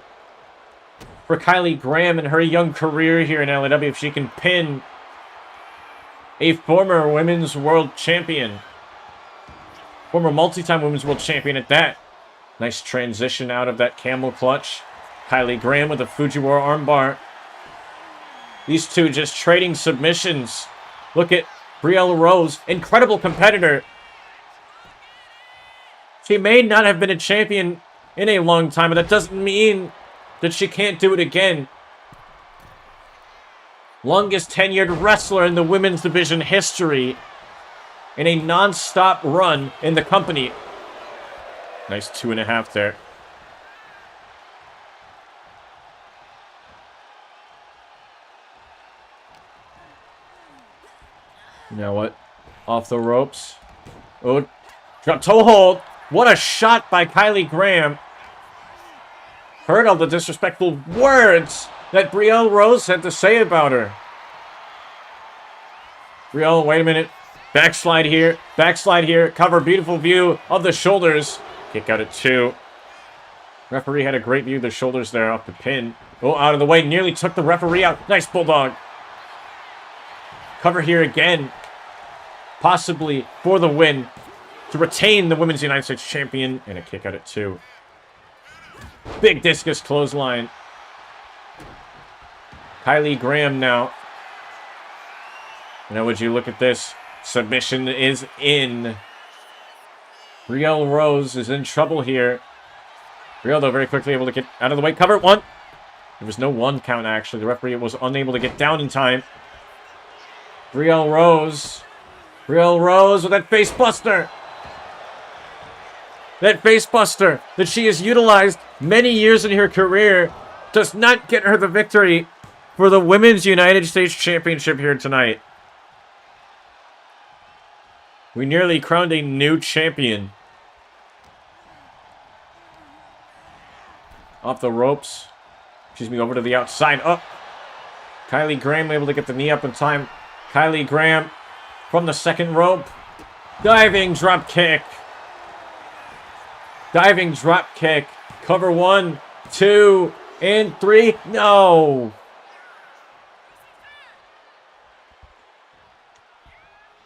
for Kylie Graham in her young career here in LAW if she can pin a former women's world champion? Former multi-time women's world champion at that. Nice transition out of that camel clutch. Kylie Graham with a Fujiwara armbar. These two just trading submissions. Look at Brielle Rose, incredible competitor. She may not have been a champion in a long time, but that doesn't mean that she can't do it again. Longest tenured wrestler in the women's division history in a non-stop run in the company. Nice 2.5 there. You know what? Off the ropes. Oh, drop toe hold. What a shot by Kylie Graham. Heard all the disrespectful words that Brielle Rose had to say about her. Brielle, wait a minute. Backslide here. Backslide here. Cover. Beautiful view of the shoulders. Kick out at 2. Referee had a great view of the shoulders there off the pin. Oh, out of the way. Nearly took the referee out. Nice bulldog. Cover here again. Possibly for the win. To retain the Women's United States Champion. And a kick out at 2. Big discus clothesline. Kylie Graham now. Now would you look at this? Submission is in. Brielle Rose is in trouble here. Brielle, though, very quickly able to get out of the way. Cover 1. There was no 1 count, actually. The referee was unable to get down in time. Brielle Rose. Brielle Rose with that face buster. That face buster that she has utilized many years in her career does not get her the victory for the Women's United States Championship here tonight. We nearly crowned a new champion. Off the ropes. Excuse me, over to the outside. Up. Kylie Graham able to get the knee up in time. Kylie Graham from the second rope. Diving drop kick. Diving drop kick. Cover 1, 2, and 3. No.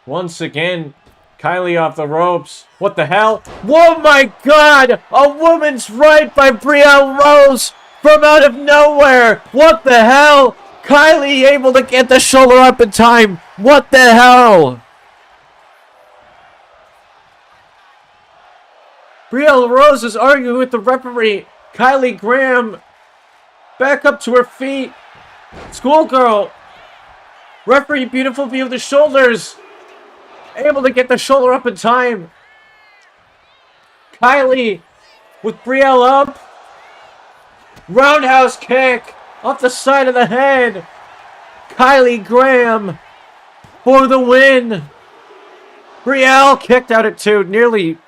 Once again, Kylie off the ropes. What the hell? Oh my god! A woman's right by Brielle Rose from out of nowhere! What the hell? Kylie able to get the shoulder up in time. What the hell? Brielle Rose is arguing with the referee. Kylie Graham back up to her feet. Schoolgirl. Referee, beautiful view of the shoulders. Able to get the shoulder up in time. Kylie with Brielle up. Roundhouse kick off the side of the head. Kylie Graham for the win. Brielle kicked out at 2, nearly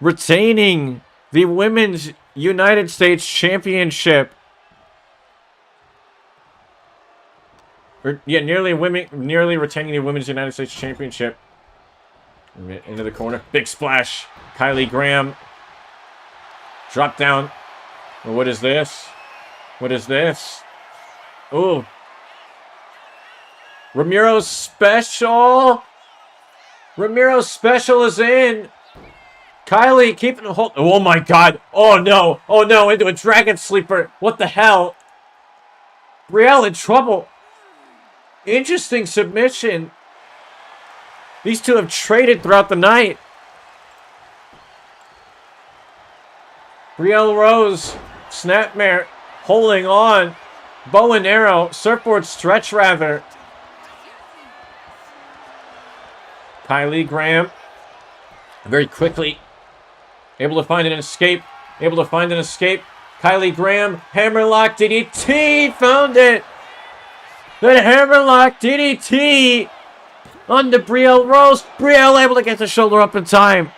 retaining the Women's United States Championship. Nearly retaining the Women's United States Championship. Into the corner. Big splash. Kylie Graham. Drop down. Well, what is this? What is this? Ooh. Ramiro's special. Ramiro's special is in. Kylie keeping a hold. Oh my god. Oh no. Oh no. Into a dragon sleeper. What the hell? Brielle in trouble. Interesting submission. These two have traded throughout the night. Brielle Rose, Snapmare, holding on. Bow and arrow, surfboard stretch rather. Kylie Graham, very quickly, able to find an escape. Able to find an escape. Kylie Graham, hammerlock DDT, found it. The hammerlock DDT. On to Brielle Rose. Brielle able to get the shoulder up in time.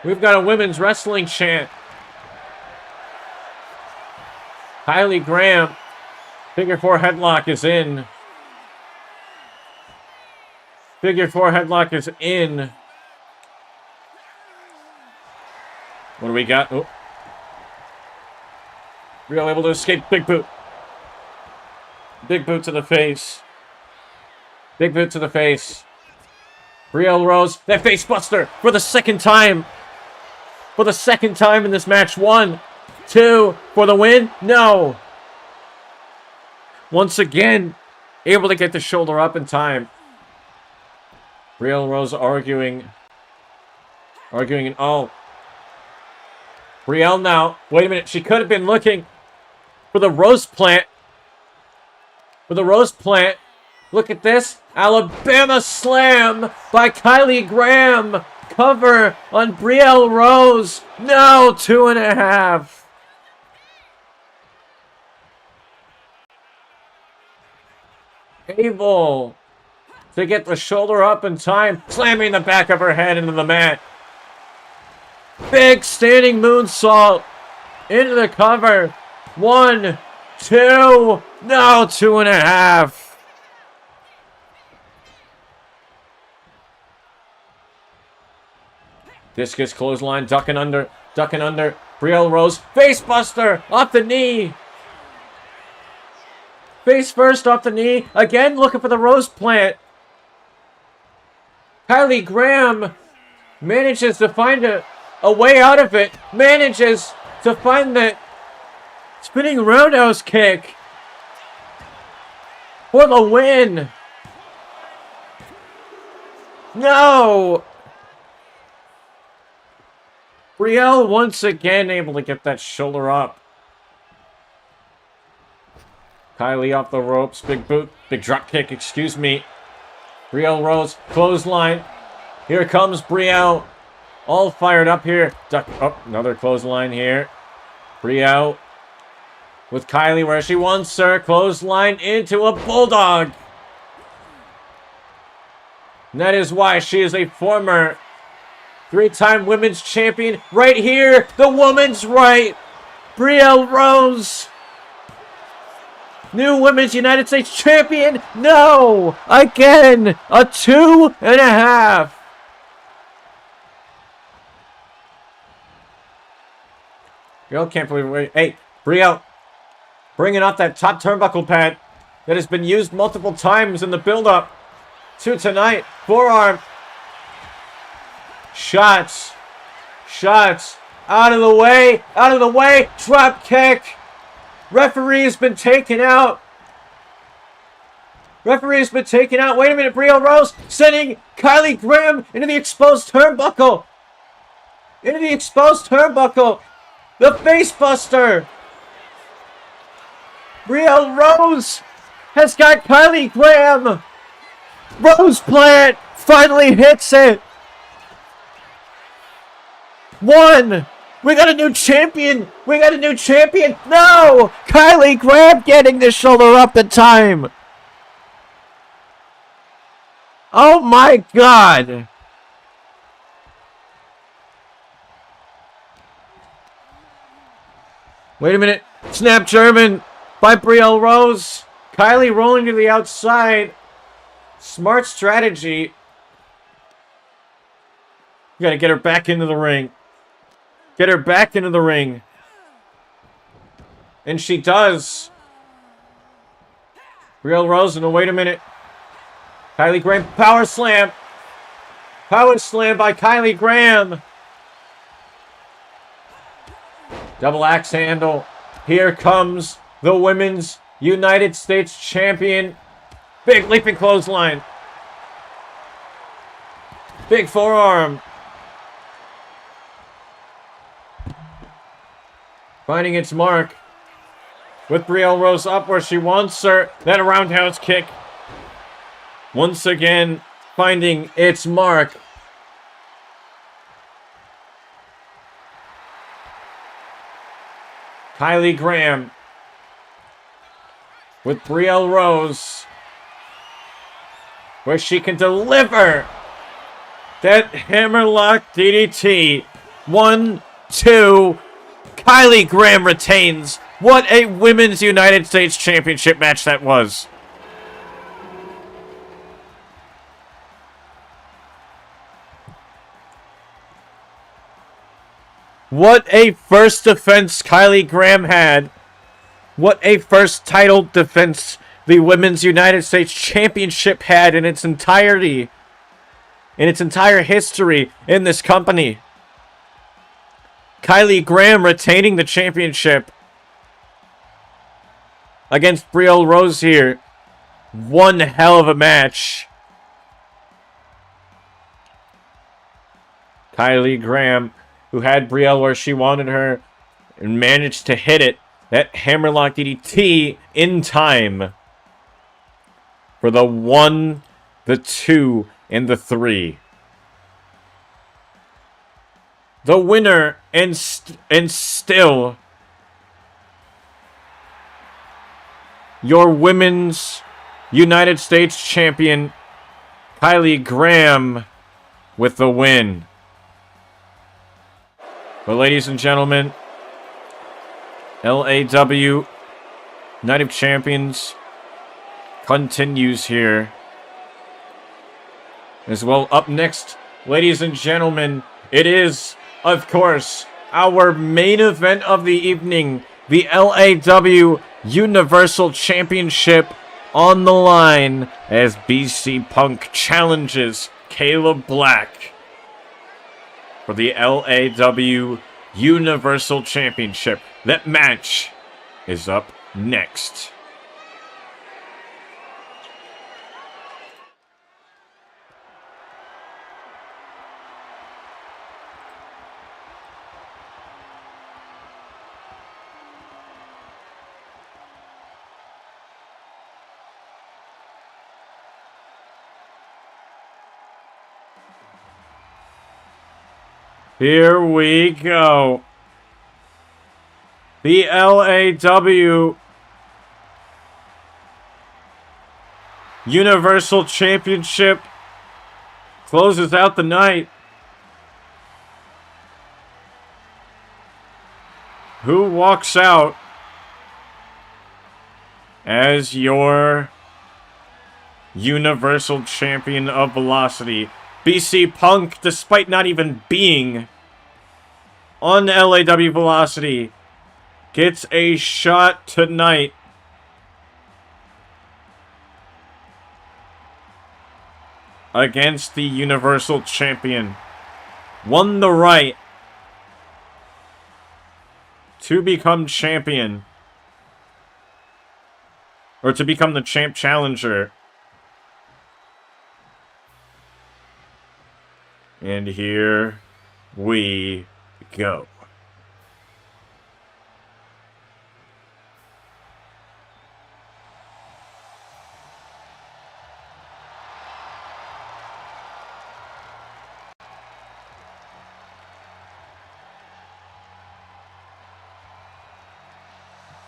We've got a women's wrestling chant. Kylie Graham. Figure 4 headlock is in. Figure 4 headlock is in. What do we got? Oh. Brielle able to escape. Big boot. Big boot to the face. Big boot to the face. Brielle Rose. That face buster for the second time. For the second time in this match. 1, 2 for the win. No. Once again, able to get the shoulder up in time. Brielle Rose arguing. And oh. Brielle now. Wait a minute. She could have been looking for the Rose Plant. For the Rose Plant. Look at this. Alabama Slam by Kylie Graham. Cover on Brielle Rose. No, 2.5. Able to get the shoulder up in time. Slamming the back of her head into the mat. Big standing moonsault into the cover. 1, 2. No, 2.5. Discus clothesline, ducking under. Brielle Rose, facebuster off the knee. Face first off the knee. Again, looking for the Rose Plant. Kylie Graham manages to find a way out of it. Manages to find the spinning roundhouse kick for the win. No. Brielle once again able to get that shoulder up. Kylie off the ropes. Big boot. Big drop kick, excuse me. Brielle Rose. Clothesline. Here comes Brielle. All fired up here. Duck. Oh, another clothesline here. Brielle with Kylie where she wants her. Clothesline into a bulldog. And that is why she is a former three-time women's champion. Right here, the woman's right. Brielle Rose. New Women's United States Champion. No! Again! A 2.5. Brielle can't believe it. Hey, Brielle. Bringing off that top turnbuckle pad that has been used multiple times in the build-up to tonight. Forearm. Shots. Shots. Out of the way. Out of the way. Drop kick. Referee has been taken out. Referee has been taken out. Wait a minute. Brielle Rose sending Kylie Graham into the exposed turnbuckle. Into the exposed turnbuckle. The face buster. Brielle Rose has got Kylie Graham. Rose Plant finally hits it. 1. We got a new champion. We got a new champion. No! Kylie Graham getting the shoulder up in time. Oh my God. Wait a minute. Snap German by Brielle Rose. Kylie rolling to the outside. Smart strategy. You gotta get her back into the ring. Get her back into the ring. And she does. Brielle Rose, and wait a minute. Kylie Graham, power slam. Power slam by Kylie Graham. Double axe handle. Here comes the Women's United States Champion. Big leaping clothesline. Big forearm. Finding its mark. With Brielle Rose up where she wants her. That roundhouse kick. Once again, finding its mark. Kylie Graham. With Brielle Rose. Where she can deliver that hammerlock DDT. 1, 2. Kylie Graham retains. What a Women's United States Championship match that was. What a first defense Kylie Graham had. What a first title defense the Women's United States Championship had in its entirety. In its entire history in this company. Kylie Graham retaining the championship against Brielle Rose here. One hell of a match. Kylie Graham, who had Brielle where she wanted her, and managed to hit it. That hammerlock DDT in time. For the 1, the 2, and the 3. The winner and still your Women's United States Champion, Kylie Graham, with the win. But ladies and gentlemen, LAW Night of Champions continues here. As well, up next, ladies and gentlemen, it is, of course, our main event of the evening. The LAW Universal Championship on the line as BC Punk challenges Caleb Black for the LAW Universal Championship. That match is up next. Here we go. The LAW Universal Championship closes out the night. Who walks out as your Universal Champion of Velocity? BC Punk, despite not even being on LAW Velocity, gets a shot tonight against the Universal Champion. Won the right to become champion. Or to become the champ challenger. And here we go.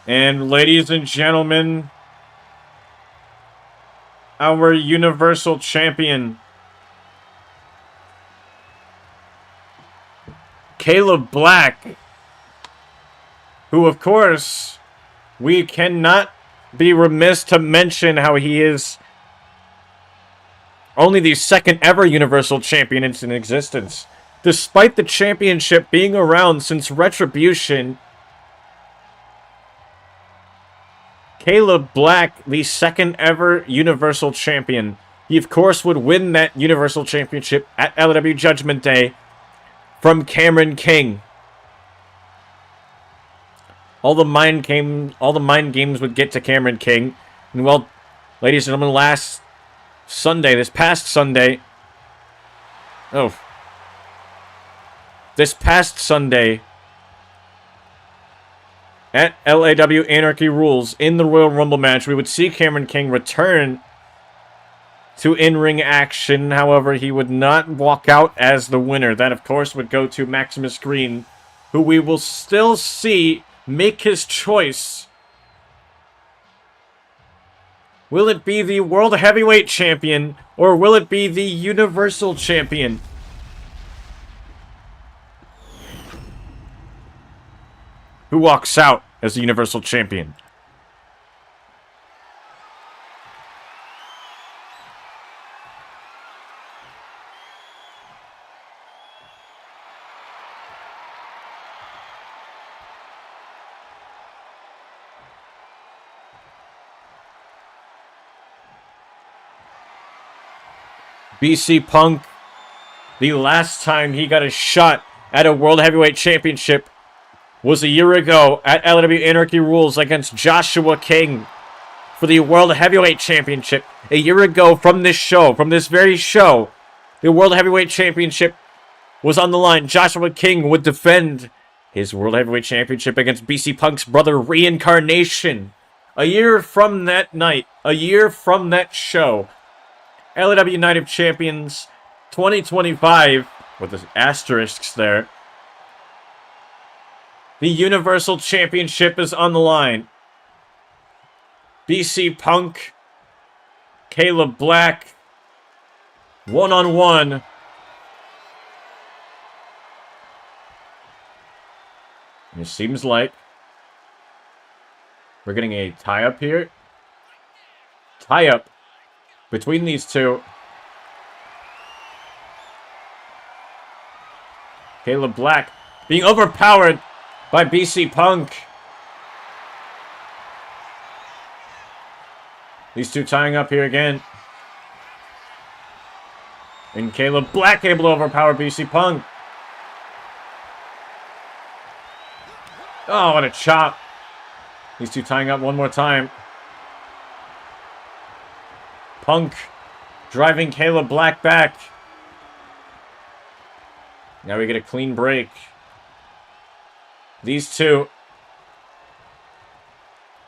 And ladies and gentlemen, our Universal Champion, Caleb Black, who, of course, we cannot be remiss to mention how he is only the second ever Universal Champion in existence. Despite the championship being around since Retribution, Caleb Black, the second ever Universal Champion. He, of course, would win that Universal Championship at LAW Judgment Day from Cameron King. All the mind games would get to Cameron King. And, well, ladies and gentlemen, this past Sunday, at LAW Anarchy Rules, in the Royal Rumble match, we would see Cameron King return to in-ring action. However, he would not walk out as the winner. That, of course, would go to Maximus Green, who we will still see make his choice. Will it be the World Heavyweight Champion, or will it be the Universal Champion? Who walks out as the Universal Champion? BC Punk, the last time he got a shot at a World Heavyweight Championship was a year ago at LAW Anarchy Rules against Joshua King for the World Heavyweight Championship. A year ago from this very show, the World Heavyweight Championship was on the line. Joshua King would defend his World Heavyweight Championship against BC Punk's brother, Reincarnation. A year from that night, a year from that show, LAW Night of Champions 2025, with the asterisks there, the Universal Championship is on the line. BC Punk, Caleb Black, one-on-one. It seems like we're getting a tie-up here. Tie-up between these two. Caleb Black being overpowered by BC Punk. These two tying up here again. And Caleb Black able to overpower BC Punk. Oh, what a chop. These two tying up one more time. Punk driving Caleb Black back. Now we get a clean break. These two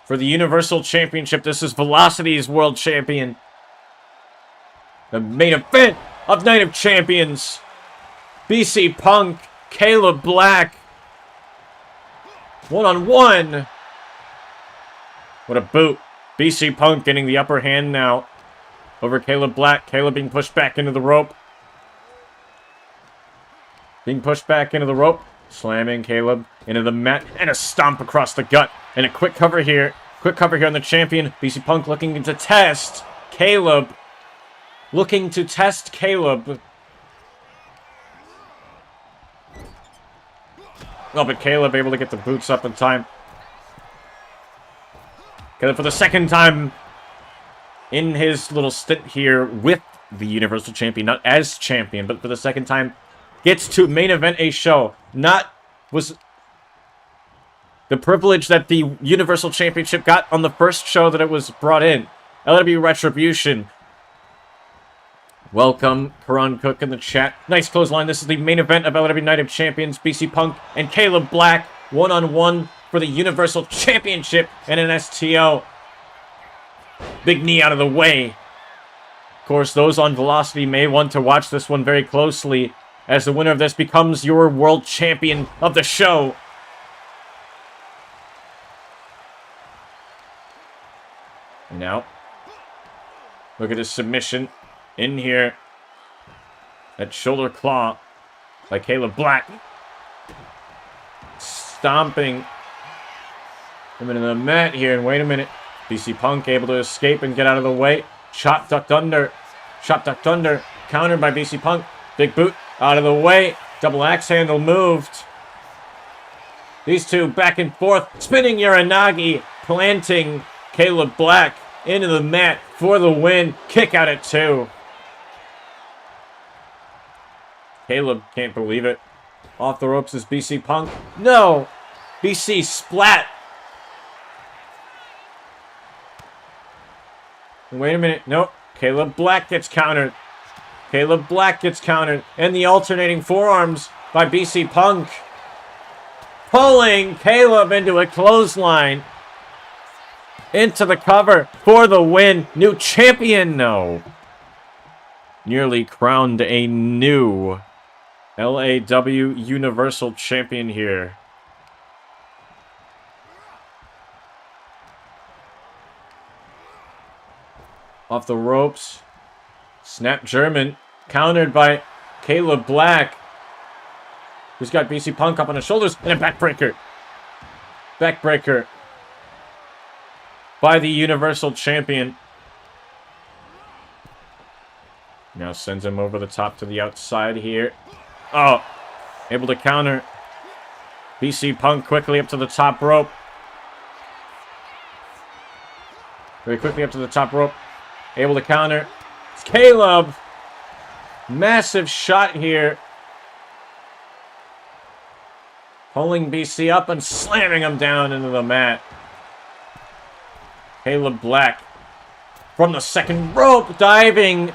for the Universal Championship. This is Velocity's World Champion. The main event of Night of Champions. BC Punk, Caleb Black. One-on-one. What a boot. BC Punk getting the upper hand now over Caleb Black. Caleb being pushed back into the rope. Being pushed back into the rope. Slamming Caleb into the mat. And a stomp across the gut. And a quick cover here. Quick cover here on the champion. BC Punk looking to test Caleb. Looking to test Caleb. Oh, but Caleb able to get the boots up in time. Caleb for the second time in his little stint here with the Universal Champion. Not as champion, but for the second time. Gets to main event a show. Was the privilege that the Universal Championship got on the first show that it was brought in. LW Retribution. Welcome, Karan Cook in the chat. Nice clothesline. This is the main event of LW Night of Champions. BC Punk and Caleb Black. One-on-one for the Universal Championship and an STO. Big knee out of the way. Of course, those on Velocity may want to watch this one very closely, as the winner of this becomes your world champion of the show. And now, look at his submission in here. That shoulder claw by Caleb Black. Stomping him into the mat here. And wait a minute. BC Punk able to escape and get out of the way. Chop ducked under. Chop ducked under. Countered by BC Punk. Big boot out of the way. Double axe handle moved. These two back and forth. Spinning Uranagi. Planting Caleb Black into the mat for the win. Kick out at 2. Caleb can't believe it. Off the ropes is BC Punk. No! BC splat. Wait a minute. Nope. Caleb Black gets countered. Caleb Black gets countered. And the alternating forearms by BC Punk. Pulling Caleb into a clothesline. Into the cover for the win. New champion. No. Nearly crowned a new LAW Universal Champion here. Off the ropes. Snap German. Countered by Caleb Black. Who's got BC Punk up on his shoulders. And a backbreaker. Backbreaker. By the Universal Champion. Now sends him over the top to the outside here. Oh. Able to counter. BC Punk quickly up to the top rope. Very quickly up to the top rope. Able to counter. It's Caleb. Massive shot here. Pulling BC up and slamming him down into the mat. Caleb Black from the second rope. Diving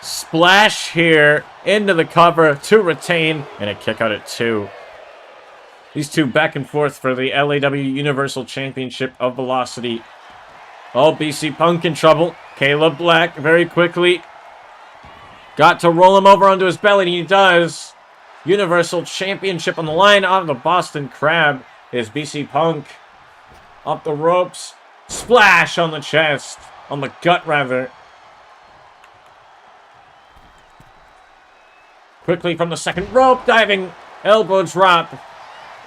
splash here into the cover to retain. And a kick out at 2. These two back and forth for the LAW Universal Championship of Velocity. Oh, BC Punk in trouble. Caleb Black very quickly got to roll him over onto his belly, and he does. Universal Championship on the line on the Boston Crab is BC Punk. Up the ropes. Splash on the chest. On the gut, rather. Quickly from the second rope. Diving elbow drop.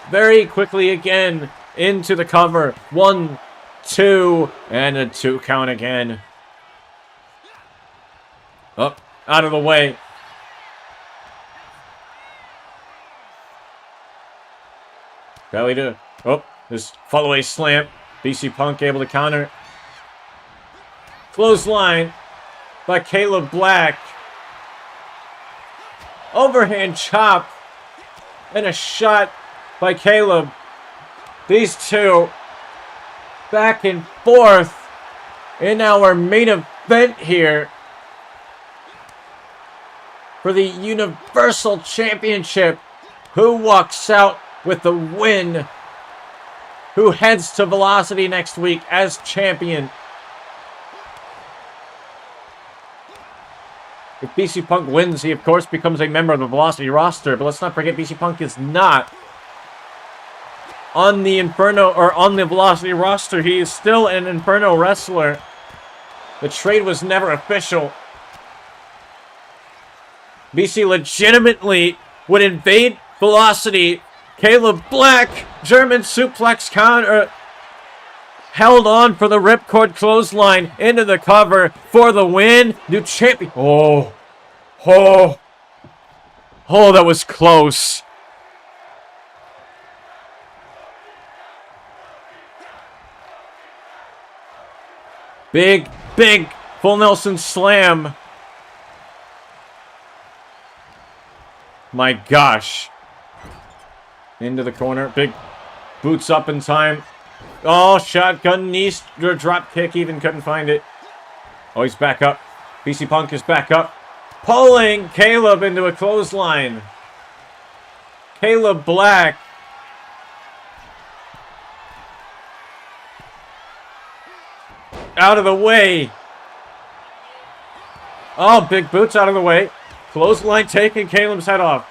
Very quickly again into the cover. 1, 2, and a 2 count again. Up, out of the way. Belly to, oh, this follow-away slam. BC Punk able to counter. Clothesline by Caleb Black. Overhand chop. And a shot by Caleb. These two back and forth in our main event here for the Universal Championship. Who walks out with the win? Who heads to Velocity next week as champion? If BC Punk wins, he of course becomes a member of the Velocity roster. But let's not forget, BC Punk is not on the Inferno or on the Velocity roster. He is still an Inferno wrestler. The trade was never official. BC legitimately would invade velocity. Caleb Black, German suplex counter. Held on for the ripcord clothesline into the cover for the win. New champion. Oh, that was close. Big full Nelson slam. My gosh. Into the corner. Big boots up in time. Oh, shotgun knee drop kick. Even couldn't find it. Oh, he's back up. BC Punk is back up. Pulling Caleb into a clothesline. Caleb Black. Out of the way. Oh, big boots out of the way. Clothesline taking Caleb's head off.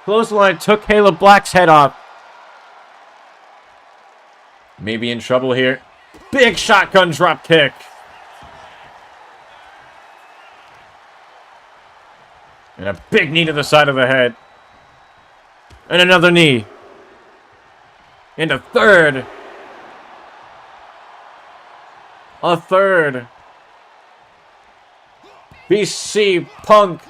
Clothesline took Caleb Black's head off. Maybe in trouble here. Big shotgun drop kick. And a big knee to the side of the head. And another knee. And a third. A third. BC Punk.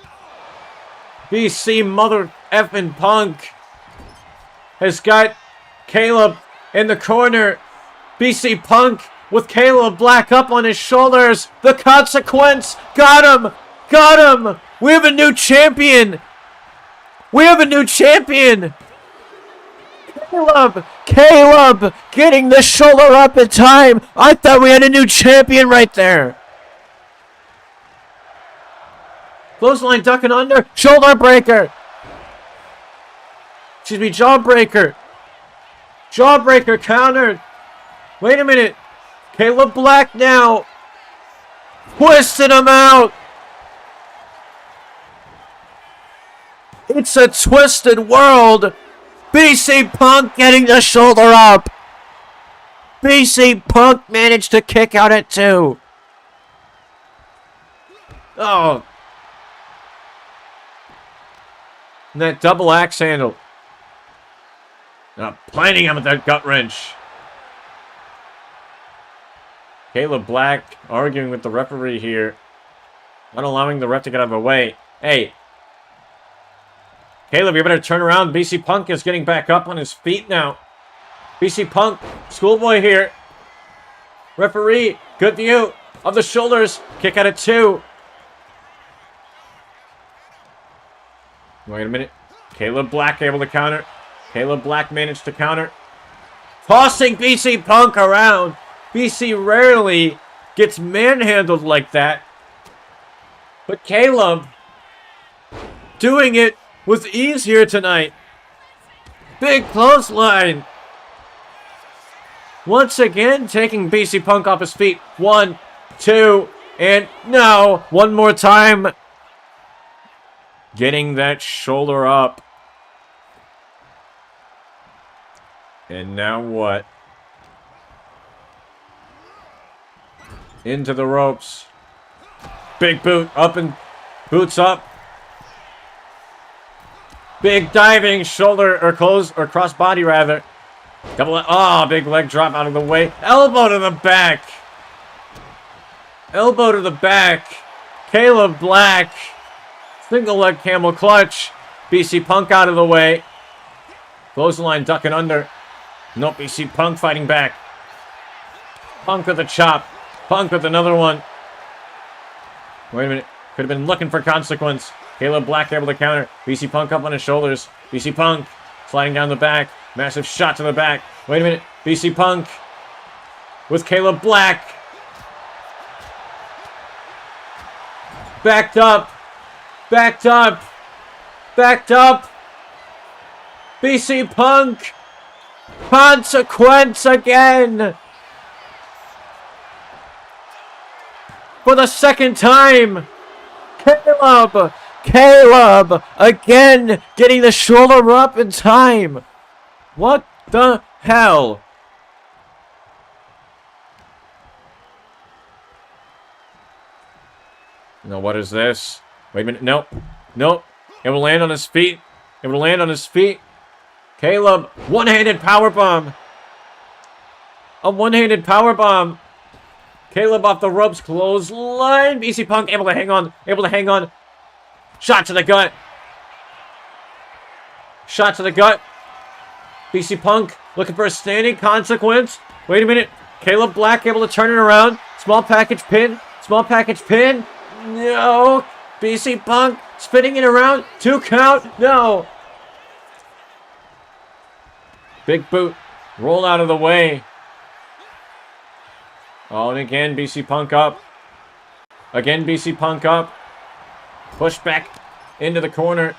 BC mother effing Punk has got Caleb in the corner. BC Punk with Caleb Black up on his shoulders. The consequence. Got him. Got him. We have a new champion. We have a new champion. Caleb getting the shoulder up in time. I thought we had a new champion right there. Clothesline ducking under. Shoulder breaker. Excuse me, jawbreaker. Jawbreaker countered. Wait a minute. Caleb Black now. Twisting him out. It's a twisted world. BC Punk getting the shoulder up. BC Punk managed to kick out at 2. Oh. And that double axe handle. Planting him with that gut wrench. Caleb Black arguing with the referee here. Not allowing the ref to get out of the way. Hey. Caleb, you better turn around. BC Punk is getting back up on his feet now. BC Punk, schoolboy here. Referee, good view of the shoulders. Kick out at 2. Wait a minute. Caleb Black able to counter. Caleb Black managed to counter. Tossing BC Punk around. BC rarely gets manhandled like that. But Caleb doing it with ease here tonight. Big clothesline. Once again, taking BC Punk off his feet. 1, 2, and no. One more time. Getting that shoulder up. And now what? Into the ropes. Big boot up and boots up. Big diving shoulder or cross body rather. Big leg drop out of the way. Elbow to the back. Elbow to the back. Caleb Black. Single leg camel clutch. BC Punk out of the way. Clothesline ducking under. Nope, BC Punk fighting back. Punk with a chop. Punk with another one. Wait a minute. Could have been looking for consequence. Caleb Black able to counter. BC Punk up on his shoulders. BC Punk sliding down the back. Massive shot to the back. Wait a minute. BC Punk with Caleb Black. Backed up. Backed up. Backed up. BC Punk. Consequence again. For the second time. Caleb again getting the shoulder up in time. What the hell? Now what is this? Wait a minute. Nope. Nope. Able to land on his feet. Able to land on his feet. Caleb, one-handed powerbomb. A one-handed powerbomb. Caleb off the ropes, clothesline. BC Punk able to hang on. Able to hang on. Shot to the gut. Shot to the gut. BC Punk looking for a standing consequence. Wait a minute. Caleb Black able to turn it around. Small package pin. Small package pin. No. BC Punk spinning it around. 2 count. No. Big boot. Roll out of the way. Oh, and again, BC Punk up. Again, BC Punk up. Push back into the corner.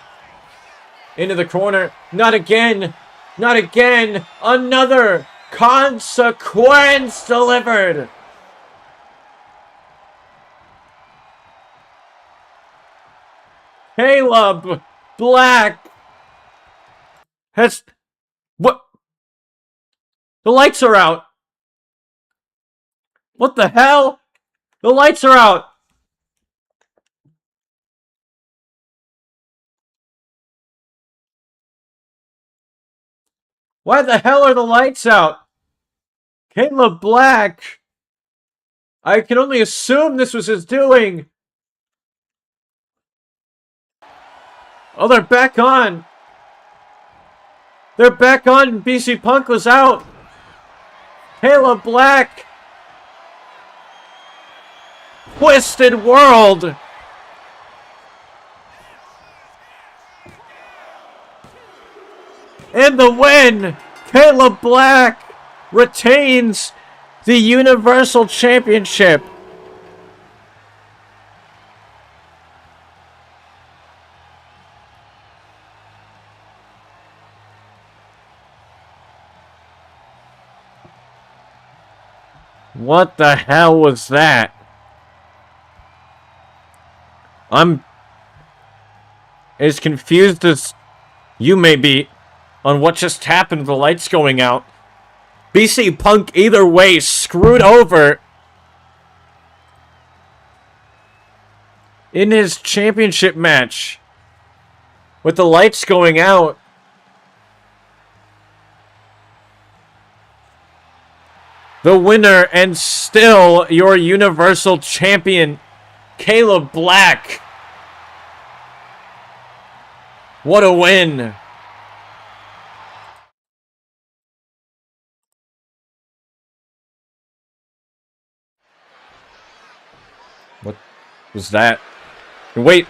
Into the corner. Not again. Not again. Another consequence delivered. Caleb Black has... What? The lights are out. What the hell? The lights are out. Why the hell are the lights out? Caleb Black. I can only assume this was his doing. Oh, they're back on. They're back on. BC Punk was out. Caleb Black. Twisted World. And the win. Caleb Black retains the Universal Championship. What the hell was that? I'm as confused as you may be on what just happened with the lights going out. BC Punk, either way, screwed over in his championship match with the lights going out. The winner and still your Universal Champion, Caleb Black. What a win. What was that? Wait.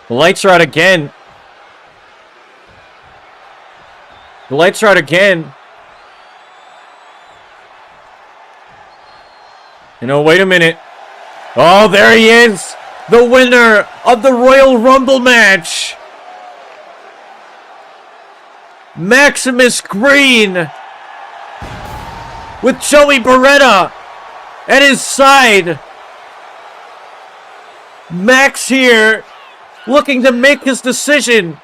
The lights are out again. The lights are out again. You know, wait a minute. Oh, there he is. The winner of the Royal Rumble match. Maximus Green. With Joey Beretta at his side. Max here looking to make his decision.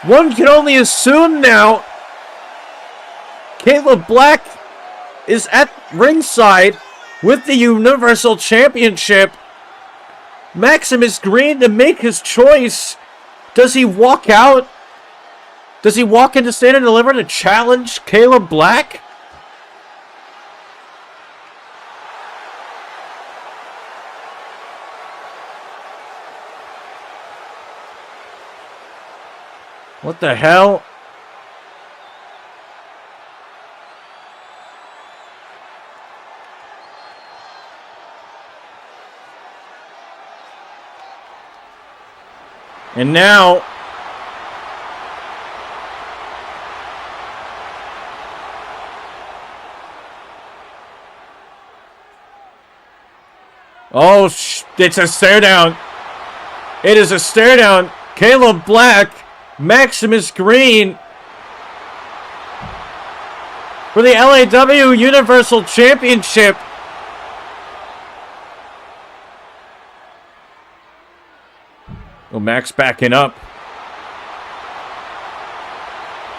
One can only assume now Caleb Black is at ringside with the Universal Championship. Maximus Green to make his choice. Does he walk out? Does he walk into Stand and Deliver to challenge Caleb Black? What the hell? And now oh, it's a stare down. It is a stare down. Caleb Black, Maximus Green for the LAW Universal Championship. Oh, Max backing up.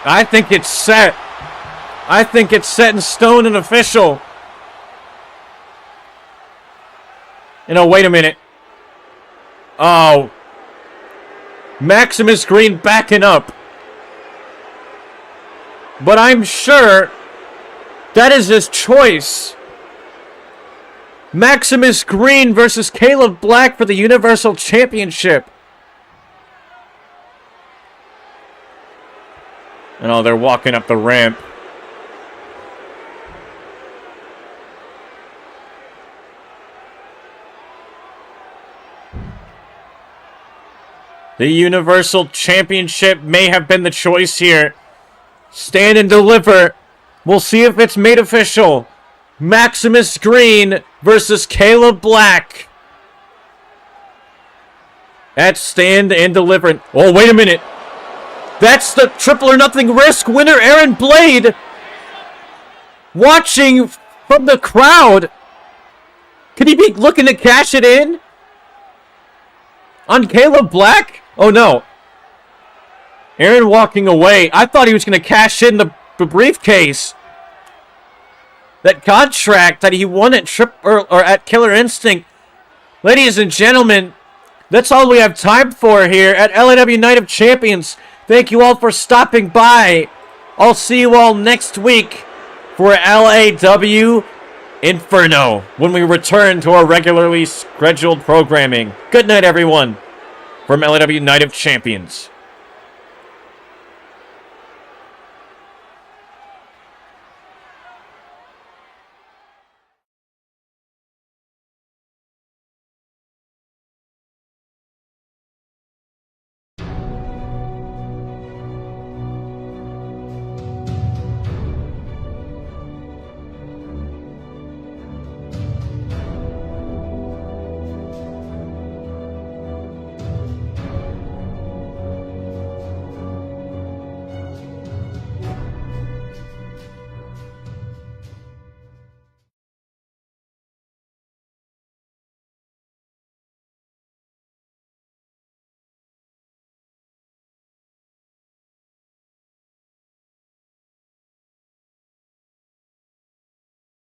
I think it's set. I think it's set in stone and official. You know, wait a minute. Oh. Maximus Green backing up. But I'm sure that is his choice. Maximus Green versus Caleb Black for the Universal Championship. And oh, they're walking up the ramp. The Universal Championship may have been the choice here. Stand and deliver. We'll see if it's made official. Maximus Green versus Caleb Black. At Stand and Deliver. Oh, wait a minute. That's the Triple or Nothing Risk winner, Aaron Blade. Watching from the crowd. Could he be looking to cash it in? On Caleb Black? Oh, no. Aaron walking away. I thought he was going to cash in the briefcase. That contract that he won at at Killer Instinct. Ladies and gentlemen, that's all we have time for here at LAW Night of Champions. Thank you all for stopping by. I'll see you all next week for LAW Inferno when we return to our regularly scheduled programming. Good night, everyone, from LAW Night of Champions.